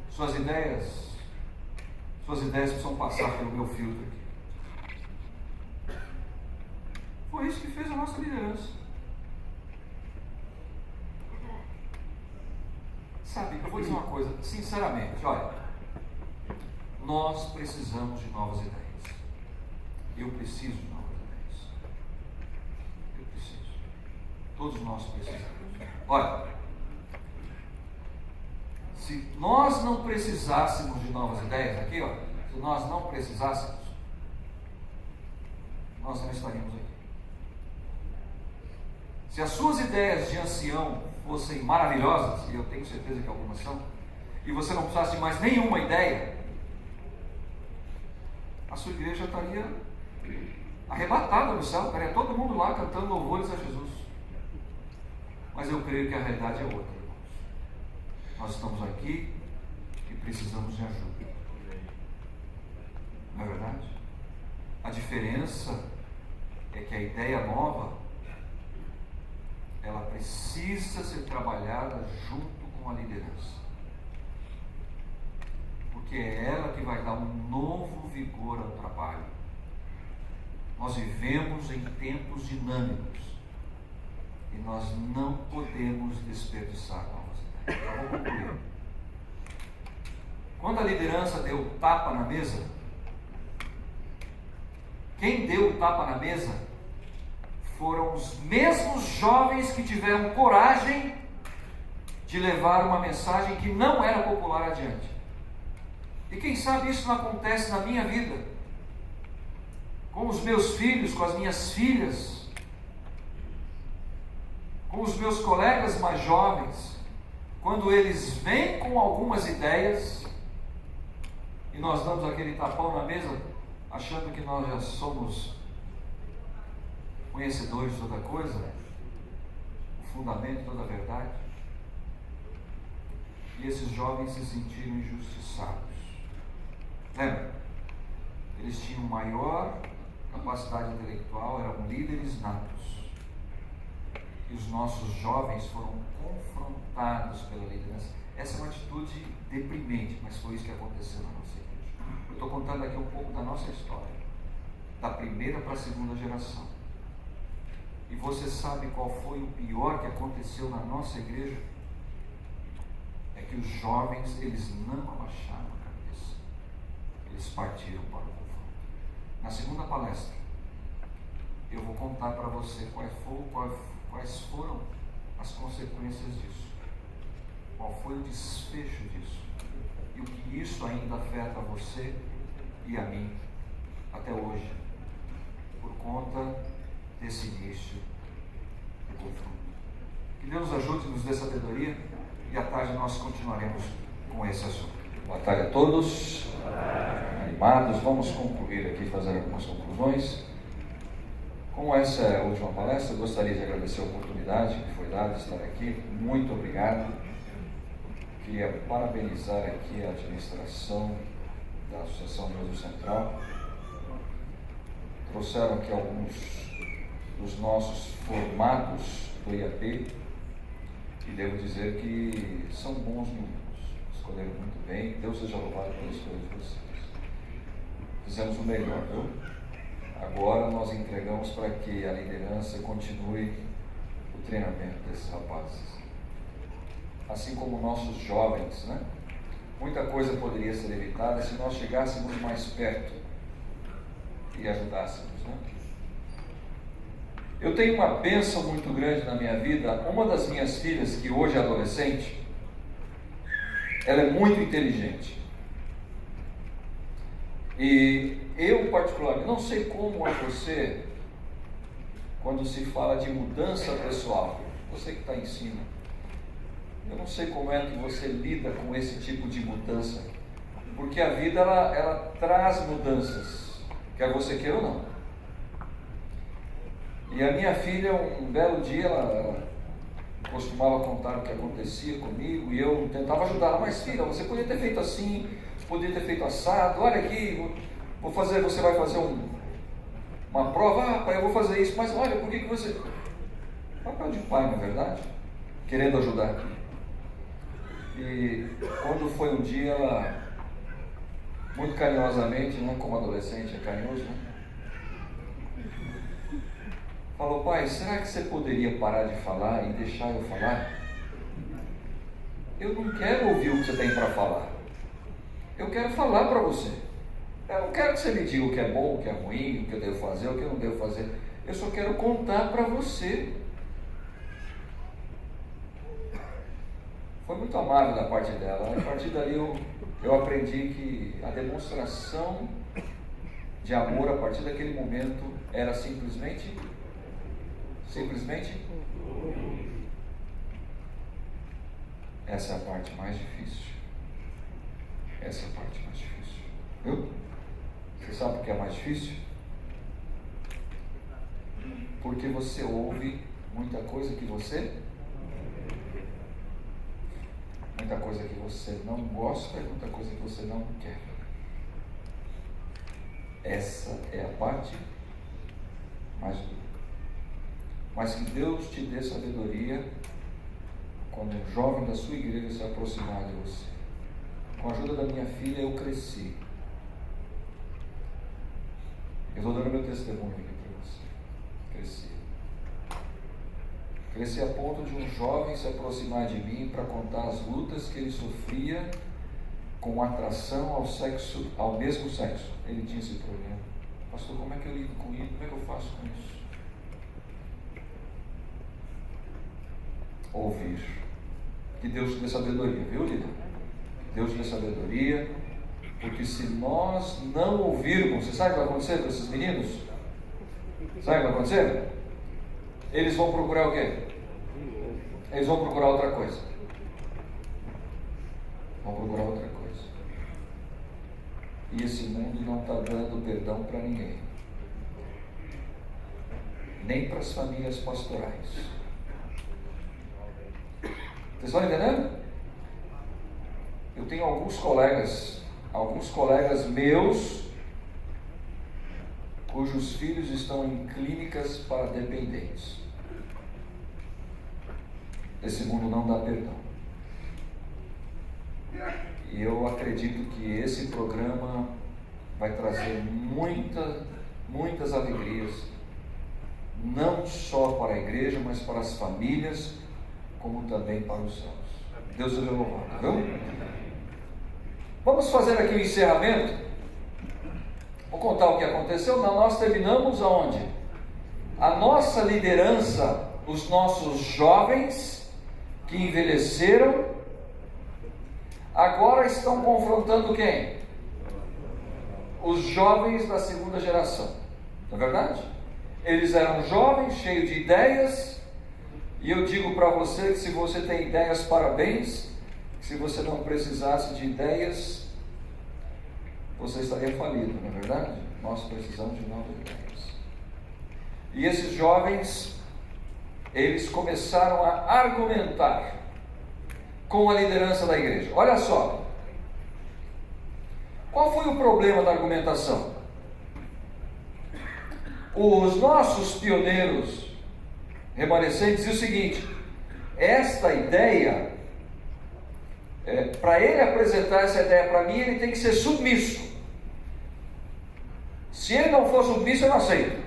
Suas ideias precisam passar pelo meu filtro aqui. Foi isso que fez a nossa liderança. Sabe, eu vou dizer uma coisa, sinceramente, olha, nós precisamos de novas ideias. Eu preciso de novas ideias. Eu preciso. Todos nós precisamos. Olha, se nós não precisássemos de novas ideias aqui, ó, se nós não precisássemos, nós não estaríamos aqui. Se as suas ideias de ancião fossem maravilhosas, e eu tenho certeza que algumas são, e você não precisasse de mais nenhuma ideia, a sua igreja estaria arrebatada no céu, estaria todo mundo lá cantando louvores a Jesus. Mas eu creio que a realidade é outra, irmãos. Nós estamos aqui e precisamos de ajuda. Não é verdade? A diferença é que a ideia nova ela precisa ser trabalhada junto com a liderança. Porque é ela que vai dar um novo vigor ao trabalho. Nós vivemos em tempos dinâmicos e nós não podemos desperdiçar novas ideias. Eu vou concluir. Quando a liderança deu o tapa na mesa, quem deu o tapa na mesa foram os mesmos jovens que tiveram coragem de levar uma mensagem que não era popular adiante. E quem sabe isso não acontece na minha vida, com os meus filhos, com as minhas filhas, com os meus colegas mais jovens, quando eles vêm com algumas ideias e nós damos aquele tapão na mesa, achando que nós já somos conhecedores de toda coisa, o fundamento de toda a verdade, e esses jovens se sentiram injustiçados. Lembra? Eles tinham maior capacidade intelectual, eram líderes natos. E os nossos jovens foram confrontados pela liderança. Essa é uma atitude deprimente, mas foi isso que aconteceu na nossa igreja. Eu estou contando aqui um pouco da nossa história, da primeira para a segunda geração. E você sabe qual foi o pior que aconteceu na nossa igreja? É que os jovens, eles não abaixaram a cabeça. Eles partiram para o confronto. Na segunda palestra, eu vou contar para você quais foram as consequências disso. Qual foi o desfecho disso. E o que isso ainda afeta você e a mim até hoje, por conta desse início do confronto. Que Deus nos ajude, nos dê sabedoria, e à tarde nós continuaremos com esse assunto. Boa tarde a todos, animados. Vamos concluir aqui, fazer algumas conclusões. Como essa é a última palestra, eu gostaria de agradecer a oportunidade que foi dada de estar aqui. Muito obrigado. Queria parabenizar aqui a administração da Associação Brasil Central. Trouxeram aqui alguns dos nossos formados do IAP e devo dizer que são bons meninos. Escolheram muito bem. Deus seja louvado pela escolha de vocês. Fizemos o melhor, viu? Agora nós entregamos para que a liderança continue o treinamento desses rapazes. Assim como nossos jovens, né? Muita coisa poderia ser evitada se nós chegássemos mais perto e ajudássemos, né? Eu tenho uma bênção muito grande na minha vida. Uma das minhas filhas, que hoje é adolescente, ela é muito inteligente. E eu, particularmente, não sei como é você, quando se fala de mudança pessoal, você que está em cima, eu não sei como é que você lida com esse tipo de mudança, porque a vida ela traz mudanças, quer você queira ou não. E a minha filha, um belo dia, ela costumava contar o que acontecia comigo e eu tentava ajudá-la. Mas filha, você podia ter feito assim, podia ter feito assado. Olha aqui, você vai fazer uma prova. Ah, pai, eu vou fazer isso. Mas olha, por que você... Papel de pai, na verdade, querendo ajudar. E quando foi um dia, ela, muito carinhosamente, né, como adolescente é carinhoso, né, falou: pai, será que você poderia parar de falar e deixar eu falar? Eu não quero ouvir o que você tem para falar. Eu quero falar para você. Eu não quero que você me diga o que é bom, o que é ruim, o que eu devo fazer, o que eu não devo fazer. Eu só quero contar para você. Foi muito amável da parte dela. A partir dali eu aprendi que a demonstração de amor a partir daquele momento era simplesmente essa é a parte mais difícil. Essa é a parte mais difícil. Viu? Você sabe o que é mais difícil? Porque você ouve muita coisa que você não gosta e muita coisa que você não quer. Essa é a parte mais dura. mas que Deus te dê sabedoria quando um jovem da sua igreja se aproximar de você. Com a ajuda da minha filha eu cresci. Eu estou dando meu testemunho aqui para você. Cresci. Cresci a ponto de um jovem se aproximar de mim para contar as lutas que ele sofria com atração ao mesmo sexo. Ele tinha esse problema. Pastor, como é que eu lido com isso? Como é que eu faço com isso? Ouvir. Que Deus te dê sabedoria, viu, líder? Que Deus te dê sabedoria, porque se nós não ouvirmos, você sabe o que vai acontecer com esses meninos? Sabe o que vai acontecer? Eles vão procurar o quê? Eles vão procurar outra coisa. Vão procurar outra coisa. E esse mundo não está dando perdão para ninguém. Nem para as famílias pastorais. Vocês estão entendendo? Eu tenho alguns colegas meus, cujos filhos estão em clínicas para dependentes. Esse mundo não dá perdão. E eu acredito que esse programa vai trazer muitas alegrias, não só para a igreja, mas para as famílias, como também para os céus. Deus seja louvado, viu? Vamos fazer aqui o encerramento. Vou contar o que aconteceu. Nós terminamos aonde? A nossa liderança, os nossos jovens que envelheceram, agora estão confrontando quem? Os jovens da segunda geração. Não é verdade? Eles eram jovens, cheios de ideias, e eu digo para você que se você tem ideias, parabéns. Se você não precisasse de ideias, você estaria falido, não é verdade? Nós precisamos de novas ideias. E esses jovens, eles começaram a argumentar com a liderança da igreja. Olha só, qual foi o problema da argumentação? Os nossos pioneiros remanescentes diziam o seguinte: esta ideia, para ele apresentar essa ideia para mim, ele tem que ser submisso. Se ele não for submisso, eu não aceito.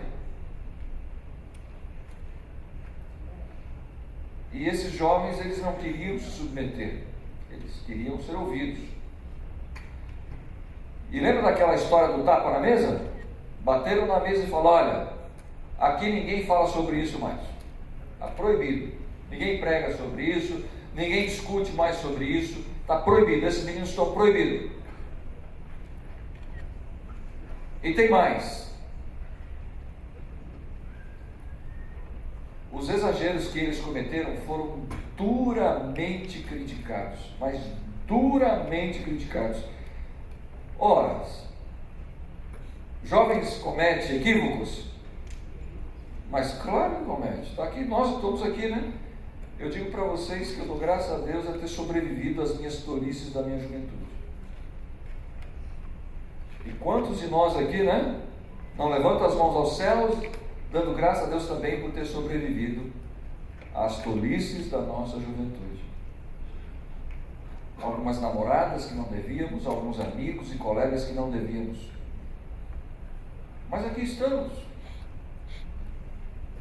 E esses jovens, eles não queriam se submeter, eles queriam ser ouvidos. E lembra daquela história do tapa na mesa? Bateram na mesa e falaram: olha, aqui ninguém fala sobre isso mais, está proibido, ninguém prega sobre isso, ninguém discute mais sobre isso, está proibido, esses meninos estão proibidos. E tem mais. Os exageros que eles cometeram foram duramente criticados, mas duramente criticados. Ora, jovens cometem equívocos, mas claro que comete. Está aqui, nós todos aqui, né? Eu digo para vocês que eu dou graças a Deus a ter sobrevivido às minhas tolices da minha juventude. E quantos de nós aqui, né? Não levanta as mãos aos céus, dando graças a Deus também por ter sobrevivido às tolices da nossa juventude. Algumas namoradas que não devíamos, alguns amigos e colegas que não devíamos. Mas aqui estamos.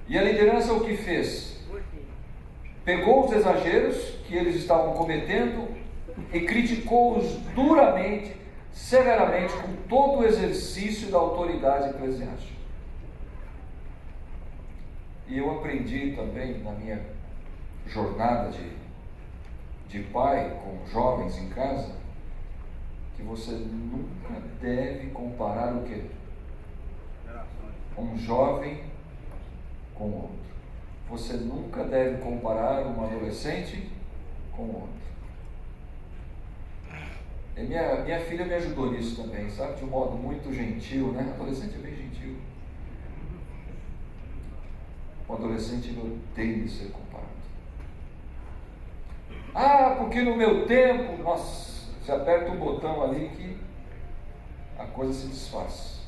E a liderança o que fez? Pegou os exageros que eles estavam cometendo e criticou-os duramente, severamente, com todo o exercício da autoridade eclesiástica. E eu aprendi também na minha jornada de pai com jovens em casa, que você nunca deve comparar o quê? Um jovem com o outro. Você nunca deve comparar um adolescente com o outro. E minha filha me ajudou nisso também, sabe? De um modo muito gentil, né? Adolescente é bem gentil. O adolescente não odeia de ser comparado. Ah, porque no meu tempo, nossa, você aperta um botão ali que a coisa se desfaz.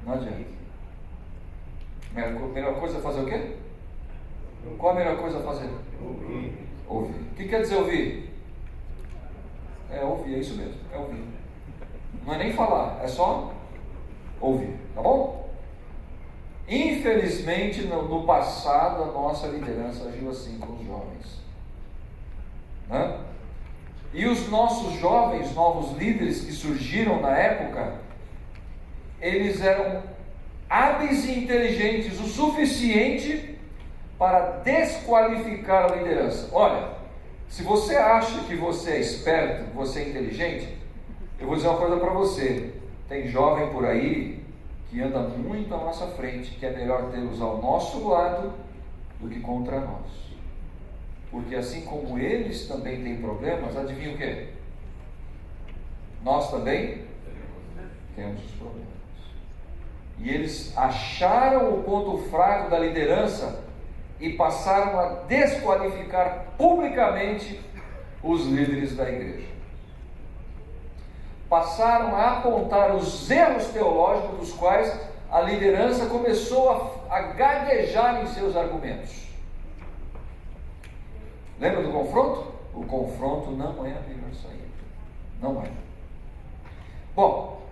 Não adianta. Melhor coisa é fazer o quê? Qual a melhor coisa a fazer? Ouvir. O que quer dizer ouvir? É ouvir, é isso mesmo, é ouvir. Não é nem falar, é só ouvir, tá bom? Infelizmente, no passado, a nossa liderança agiu assim com os jovens, né? E os nossos jovens, novos líderes que surgiram na época, eles eram hábeis e inteligentes o suficiente para desqualificar a liderança. Olha, se você acha que você é esperto, você é inteligente, eu vou dizer uma coisa para você: tem jovem por aí que anda muito à nossa frente, que é melhor tê-los ao nosso lado do que contra nós. Porque assim como eles também têm problemas, adivinha o quê? Nós também temos os problemas. E eles acharam o ponto fraco da liderança e passaram a desqualificar publicamente os líderes da igreja. Passaram a apontar os erros teológicos dos quais a liderança começou a gaguejar em seus argumentos. Lembra do confronto? O confronto não é a melhor saída. Não é. Bom,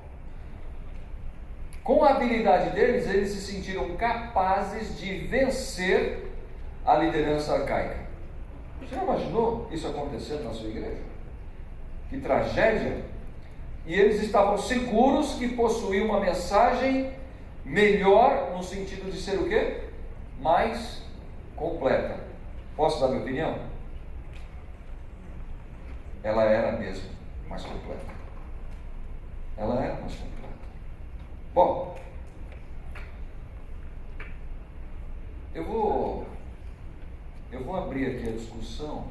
com a habilidade deles, eles se sentiram capazes de vencer a liderança arcaica. Você já imaginou isso acontecendo na sua igreja? Que tragédia! E eles estavam seguros que possuíam uma mensagem melhor, no sentido de ser o quê? Mais completa. Posso dar minha opinião? Ela era mesmo mais completa. Ela era mais completa. Bom, eu vou abrir aqui a discussão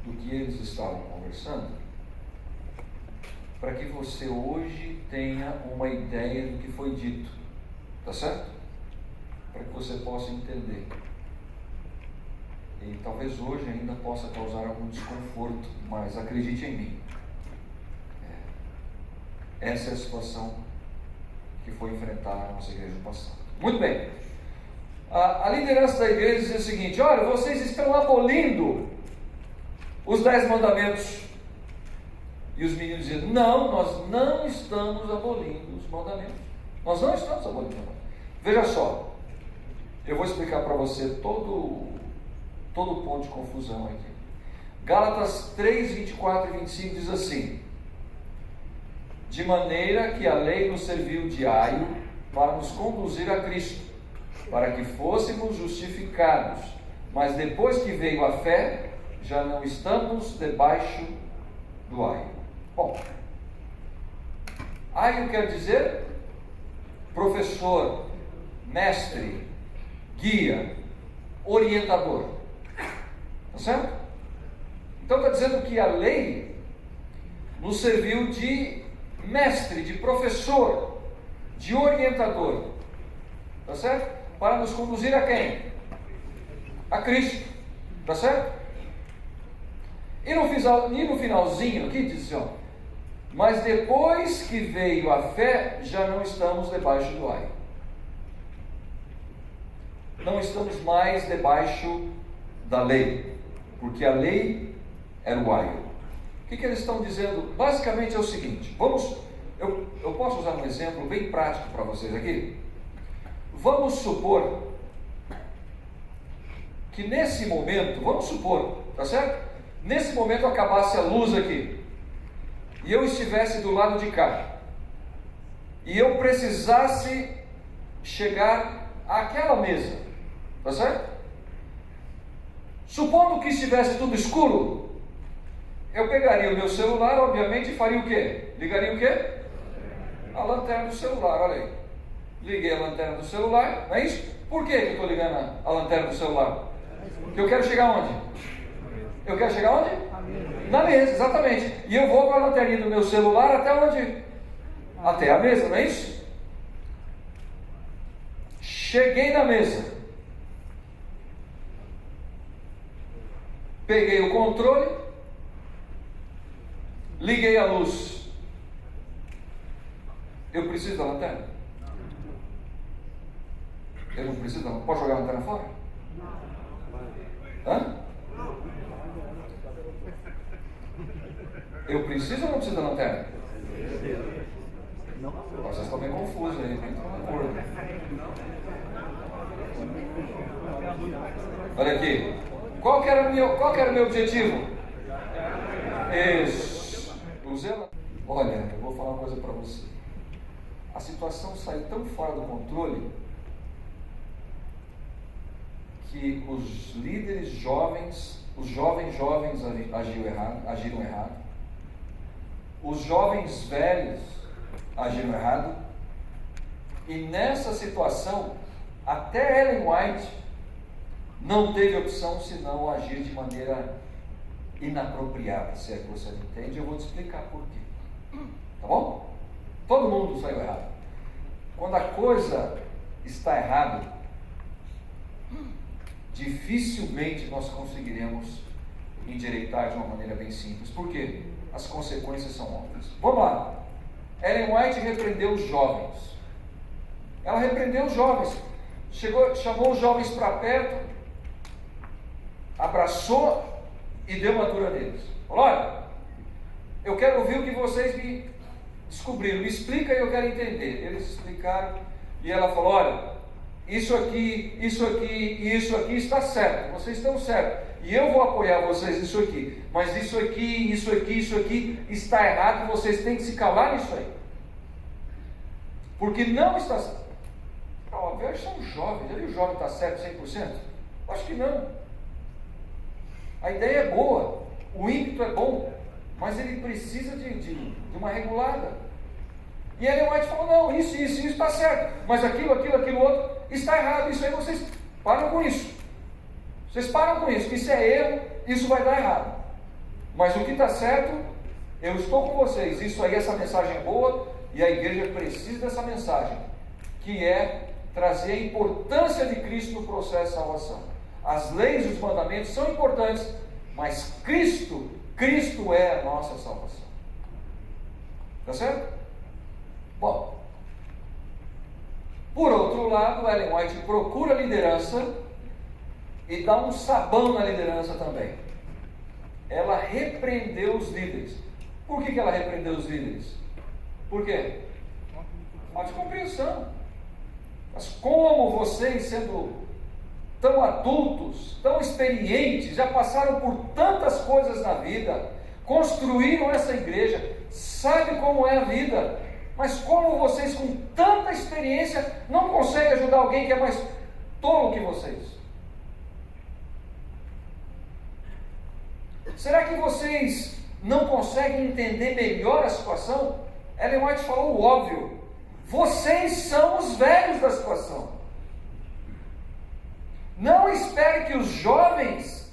do que eles estavam conversando, para que você hoje tenha uma ideia do que foi dito, tá certo? Para que você possa entender. E talvez hoje ainda possa causar algum desconforto, mas acredite em mim. Essa é a situação que foi enfrentada na nossa igreja no passado. Muito bem. A liderança da igreja dizia o seguinte: olha, vocês estão abolindo os 10 mandamentos. E os meninos diziam: não, nós não estamos abolindo os mandamentos. Nós não estamos abolindo os mandamentos. Veja só, eu vou explicar para você todo o ponto de confusão aqui. Gálatas 3, 24 e 25 diz assim: de maneira que a lei nos serviu de aio para nos conduzir a Cristo, para que fôssemos justificados, mas depois que veio a fé, já não estamos debaixo do aio. Bom, aio quer dizer professor, mestre, guia, orientador. Tá certo? Então está dizendo que a lei nos serviu de mestre, de professor, de orientador. Tá certo? Para nos conduzir a quem? A Cristo. Tá certo? E no finalzinho aqui diz assim, ó: mas depois que veio a fé, já não estamos debaixo do aio. Não estamos mais debaixo da lei, porque a lei era o aio. O que eles estão dizendo? Basicamente é o seguinte: eu posso usar um exemplo bem prático para vocês aqui? Vamos supor que nesse momento, tá certo? Nesse momento acabasse a luz aqui, e eu estivesse do lado de cá, e eu precisasse chegar àquela mesa, tá certo? Supondo que estivesse tudo escuro, eu pegaria o meu celular, obviamente, e faria o quê? Ligaria o quê? A lanterna do celular, olha aí. Liguei a lanterna do celular, não é isso? Por que eu estou ligando a lanterna do celular? Porque eu quero chegar onde? Eu quero chegar onde? Na mesa, exatamente. E eu vou com a lanterninha do meu celular até onde? Até a mesa, não é isso? Cheguei na mesa. Peguei o controle, liguei a luz. Eu preciso da lanterna? Eu não preciso, não. Pode jogar a lanterna fora? Hã? Eu preciso ou não preciso da lanterna? Vocês estão meio confusos aí, muito acordo. Olha aqui. Qual que era o meu objetivo? Isso. Olha, eu vou falar uma coisa para você. A situação saiu tão fora do controle que os líderes jovens, os jovens agiram errado. Os jovens velhos agiram errado. E nessa situação, até Ellen White não teve opção senão agir de maneira inapropriada, se é que você não entende. Eu vou te explicar por quê. Tá bom? Todo mundo saiu errado. Quando a coisa está errada, dificilmente nós conseguiremos endireitar de uma maneira bem simples. Por quê? As consequências são óbvias. Vamos lá. Ellen White repreendeu os jovens. Ela repreendeu os jovens. Chamou os jovens para perto, abraçou e deu uma dura neles. Falou: olha, eu quero ouvir o que vocês me descobriram. Me explica e eu quero entender. Eles explicaram e ela falou: olha, isso aqui e isso aqui está certo. Vocês estão certos. E eu vou apoiar vocês nisso aqui. Mas isso aqui está errado. Vocês têm que se calar nisso aí. Porque não está certo. Óbvio, eles são jovens. O jovem está certo 100%? Acho que não. A ideia é boa. O ímpeto é bom. Mas ele precisa de uma regulada. E Ellen White falou: não, isso está certo. Mas aquilo outro está errado. Isso aí vocês param com isso. Vocês param com isso. Isso é erro, isso vai dar errado. Mas o que está certo, eu estou com vocês. Isso aí, essa mensagem é boa. E a igreja precisa dessa mensagem, que é trazer a importância de Cristo no processo de salvação. As leis e os mandamentos são importantes, mas Cristo é a nossa salvação. Tá certo? Bom, por outro lado, Ellen White procura liderança e dá um sabão na liderança também. Ela repreendeu os líderes. Por que ela repreendeu os líderes? Por quê? Falta de compreensão. Mas como vocês, sendo tão adultos, tão experientes, já passaram por tantas coisas na vida, construíram essa igreja, sabem como é a vida, mas como vocês, com tanta experiência, não conseguem ajudar alguém que é mais tolo que vocês? Será que vocês não conseguem entender melhor a situação? Ellen White falou o óbvio: vocês são os velhos da situação. Não espere que os jovens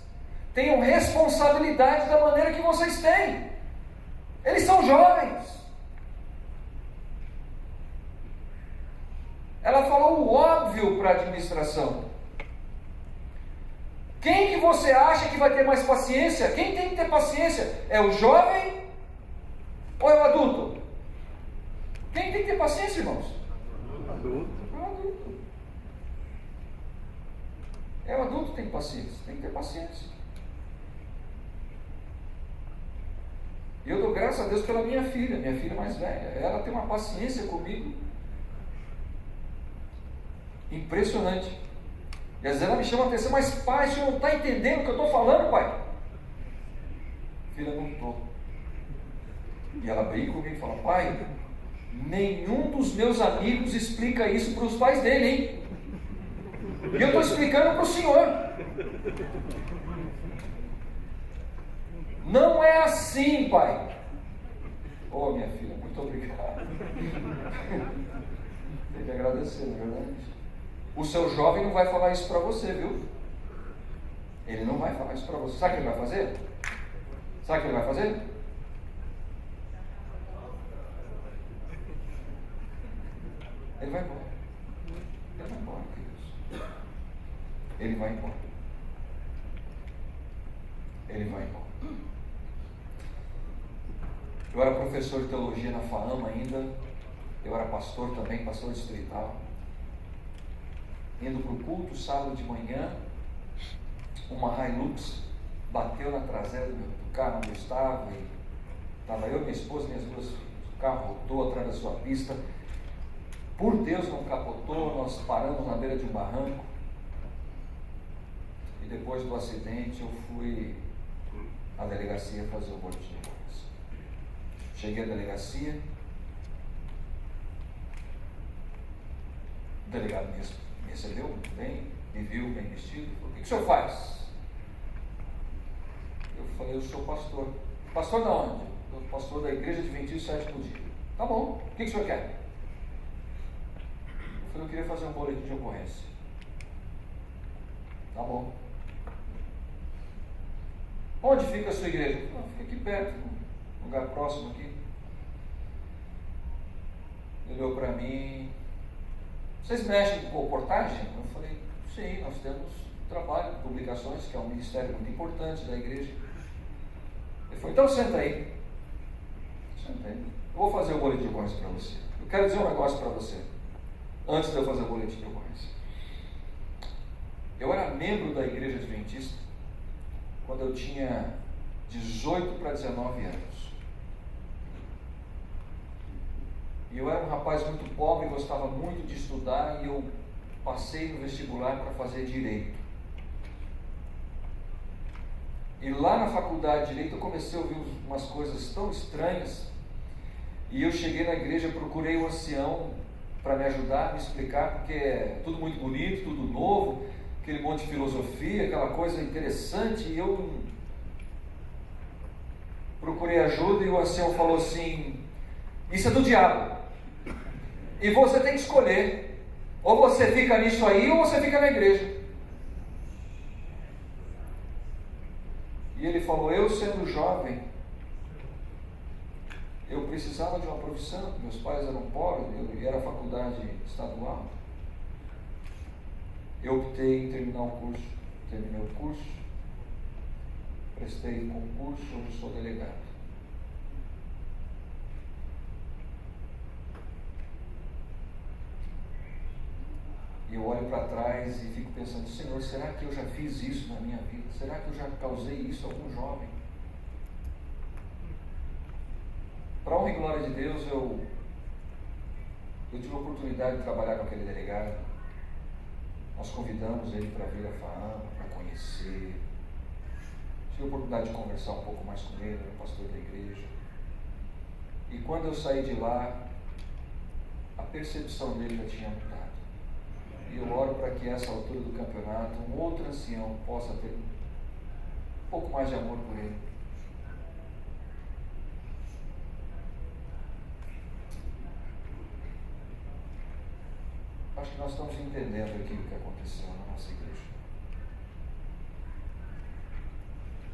tenham responsabilidade da maneira que vocês têm. Eles são jovens. Ela falou o óbvio para a administração. Quem que você acha que vai ter mais paciência? Quem tem que ter paciência? É o jovem ou é o adulto? Quem tem que ter paciência, irmãos? Adulto. É o adulto. É o adulto que tem paciência. Tem que ter paciência. E eu dou graças a Deus pela minha filha mais velha. Ela tem uma paciência comigo impressionante. E às vezes ela me chama a atenção: mas pai, o senhor não está entendendo o que eu estou falando, pai? Filha, não estou. E ela brinca comigo e fala: pai, nenhum dos meus amigos explica isso para os pais dele, hein? E eu estou explicando para o senhor. Não é assim, pai. Oh, minha filha, muito obrigado. Tem que agradecer, não é verdade? O seu jovem não vai falar isso para você, viu? Ele não vai falar isso para você. Sabe o que ele vai fazer? Sabe o que ele vai fazer? Ele vai embora. Ele vai embora, queridos. Ele vai embora. Ele vai embora. Eu era professor de teologia na FAAM ainda. Eu era pastor também, pastor distrital. indo para o culto, sábado de manhã, uma Hilux bateu na traseira do carro onde eu estava, e estava eu, minha esposa e minhas duas filhas. O carro rodou atrás da sua pista, por Deus não capotou, nós paramos na beira de um barranco, e depois do acidente eu fui à delegacia fazer o boletim de ocorrência. Cheguei à delegacia, o delegado me recebeu muito bem, me viu bem vestido, falou: o que o senhor faz? Eu falei: eu sou pastor. Pastor de onde? Eu sou pastor da Igreja Adventista do Sétimo Dia. Tá bom, o que o senhor quer? Eu falei: eu queria fazer um boletim de ocorrência. Tá bom. Onde fica a sua igreja? Fica aqui perto, num lugar próximo aqui. Ele olhou para mim: vocês mexem com reportagem? Eu falei: sim, nós temos trabalho de publicações, que é um ministério muito importante da igreja. Ele falou: então senta aí. Senta aí. Eu vou fazer o boletim de ocorrência para você. Eu quero dizer um negócio para você, antes de eu fazer o boletim de ocorrência. Eu era membro da Igreja Adventista quando eu tinha 18 para 19 anos. E eu era um rapaz muito pobre, gostava muito de estudar, e eu passei no vestibular para fazer Direito. E lá na faculdade de Direito eu comecei a ouvir umas coisas tão estranhas, e eu cheguei na igreja, procurei um ancião para me ajudar, me explicar, porque é tudo muito bonito, tudo novo, aquele monte de filosofia, aquela coisa interessante, e eu procurei ajuda, e o ancião falou assim: isso é do diabo, e você tem que escolher, ou você fica nisso aí, ou você fica na igreja. E ele falou: eu, sendo jovem, eu precisava de uma profissão, meus pais eram pobres, eu era faculdade estadual. Eu optei em terminar o curso, terminei o curso, prestei concurso, hoje sou delegado. E eu olho para trás e fico pensando: Senhor, será que eu já fiz isso na minha vida? Será que eu já causei isso a algum jovem? Para honra e glória de Deus, eu tive a oportunidade de trabalhar com aquele delegado. Nós convidamos ele para vir a Faama, para conhecer. Tive a oportunidade de conversar um pouco mais com ele, era pastor da igreja. E quando eu saí de lá, a percepção dele já tinha mudado. E eu oro para que, a essa altura do campeonato, um outro ancião possa ter um pouco mais de amor por ele. Acho que nós estamos entendendo aquilo que aconteceu na nossa igreja.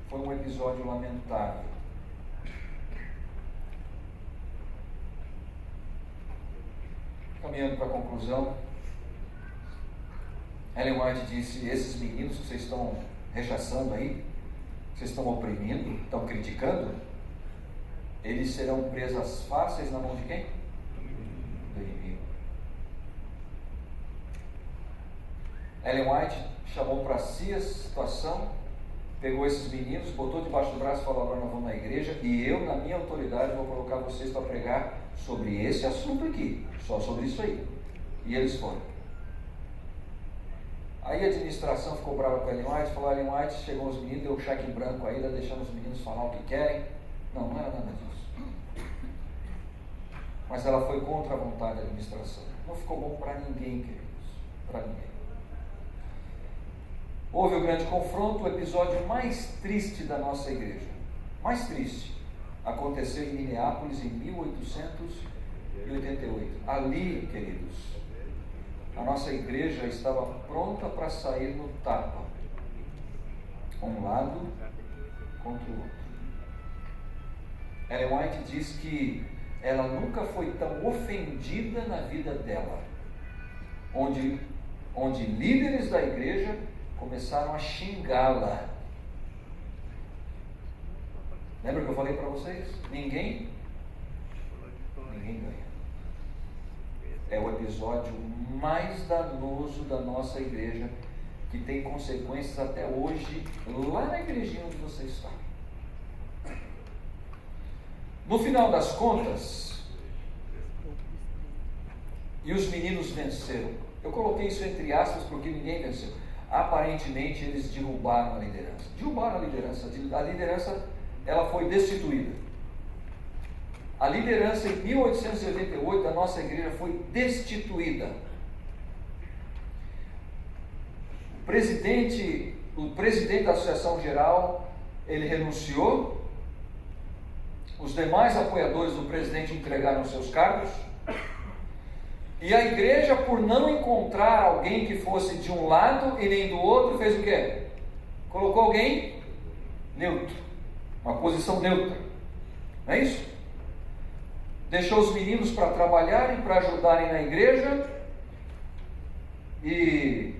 Foi um episódio lamentável. Caminhando para a conclusão, Ellen White disse: esses meninos que vocês estão rechaçando aí, que vocês estão oprimindo, estão criticando, eles serão presas fáceis na mão de quem? Do inimigo. Ellen White chamou para si a situação, pegou esses meninos, botou debaixo do braço e falou: agora nós vamos na igreja, e eu, na minha autoridade, vou colocar vocês para pregar sobre esse assunto aqui, só sobre isso aí. E eles foram. Aí a administração ficou brava com a Ellen White, falou: Ellen White, chegou os meninos, deu um cheque em branco aí, deixando os meninos falar o que querem. Não era nada disso. Mas ela foi contra a vontade da administração. Não ficou bom para ninguém, queridos, para ninguém. Houve o grande confronto, o episódio mais triste da nossa igreja. Mais triste. Aconteceu em Minneapolis em 1888. Ali, queridos, a nossa igreja estava pronta para sair no tapa. Um lado contra o outro. Ellen White diz que ela nunca foi tão ofendida na vida dela, onde líderes da igreja começaram a xingá-la. Lembra que eu falei para vocês? Ninguém ganha. é o episódio mais danoso da nossa igreja, que tem consequências até hoje, lá na igrejinha onde você está. No final das contas, e os meninos venceram. Eu coloquei isso entre aspas porque ninguém venceu. Aparentemente eles derrubaram a liderança. Derrubaram a liderança. A liderança, ela foi destituída. A liderança em 1888 da nossa igreja foi destituída. O presidente da Associação Geral, ele renunciou. Os demais apoiadores do presidente entregaram seus cargos. E a igreja, por não encontrar alguém que fosse de um lado e nem do outro, fez o quê? Colocou alguém neutro, uma posição neutra. Não é isso? Deixou os meninos para trabalharem, para ajudarem na igreja. E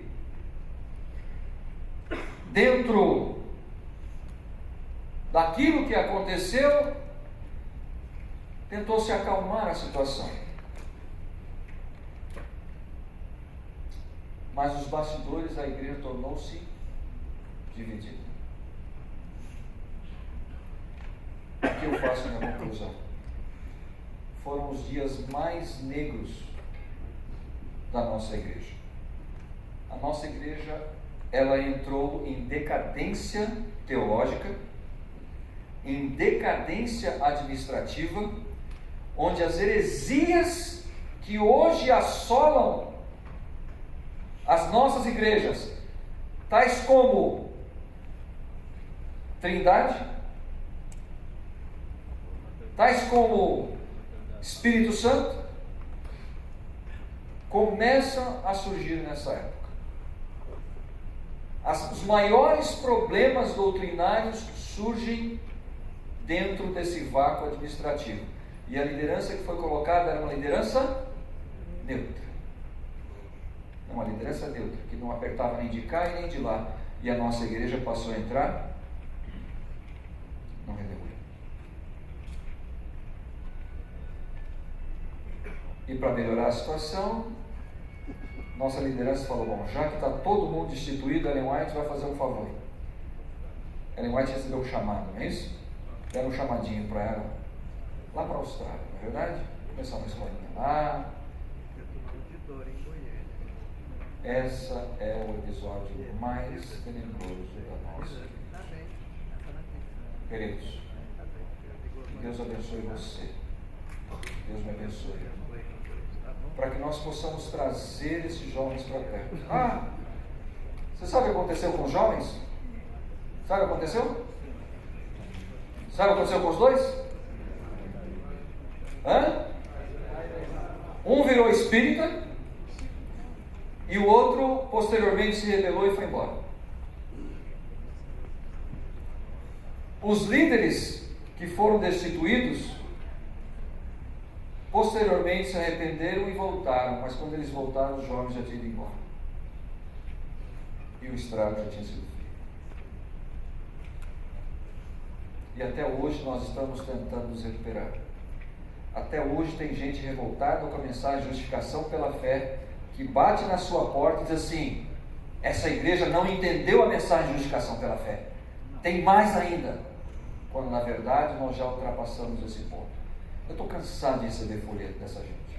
dentro daquilo que aconteceu, tentou se acalmar a situação. Mas nos bastidores a igreja tornou-se dividida. O que eu faço minha conclusão? Foram os dias mais negros da nossa igreja. A nossa igreja, ela entrou em decadência teológica, em decadência administrativa, onde as heresias que hoje assolam as nossas igrejas, tais como Trindade, tais como Espírito Santo, começam a surgir nessa época. Os maiores problemas doutrinários surgem dentro desse vácuo administrativo. E a liderança que foi colocada era uma liderança neutra. Uma liderança neutra, que não apertava nem de cá e nem de lá. E a nossa igreja passou a entrar no rebelião. E para melhorar a situação, nossa liderança falou: bom, já que está todo mundo destituído, Ellen White vai fazer um favor. Ellen White recebeu um chamado, não é isso? Deram um chamadinho para ela, lá para a Austrália, não é verdade? Começar uma escolinha lá. Essa é o episódio mais tenebroso da nossa vida. Queridos, que Deus abençoe você. Deus me abençoe. Para que nós possamos trazer esses jovens para perto. Você sabe o que aconteceu com os jovens? Sabe o que aconteceu? Sabe o que aconteceu com os dois? Um virou espírita e o outro posteriormente se rebelou e foi embora. Os líderes que foram destituídos posteriormente se arrependeram e voltaram, mas quando eles voltaram, os jovens já tinham ido embora e o estrago já tinha sido feito. E até hoje nós estamos tentando nos recuperar. Até hoje tem gente revoltada com a mensagem de justificação pela fé, que bate na sua porta e diz assim: essa igreja não entendeu a mensagem de justificação pela fé. Tem mais ainda, quando na verdade nós já ultrapassamos esse ponto. Eu estou cansado de receber folheto dessa gente.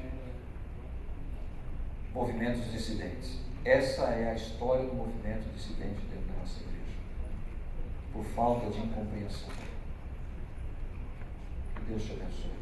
Movimentos dissidentes. Essa é a história do movimento dissidente dentro da nossa igreja, por falta de incompreensão. Que Deus te abençoe.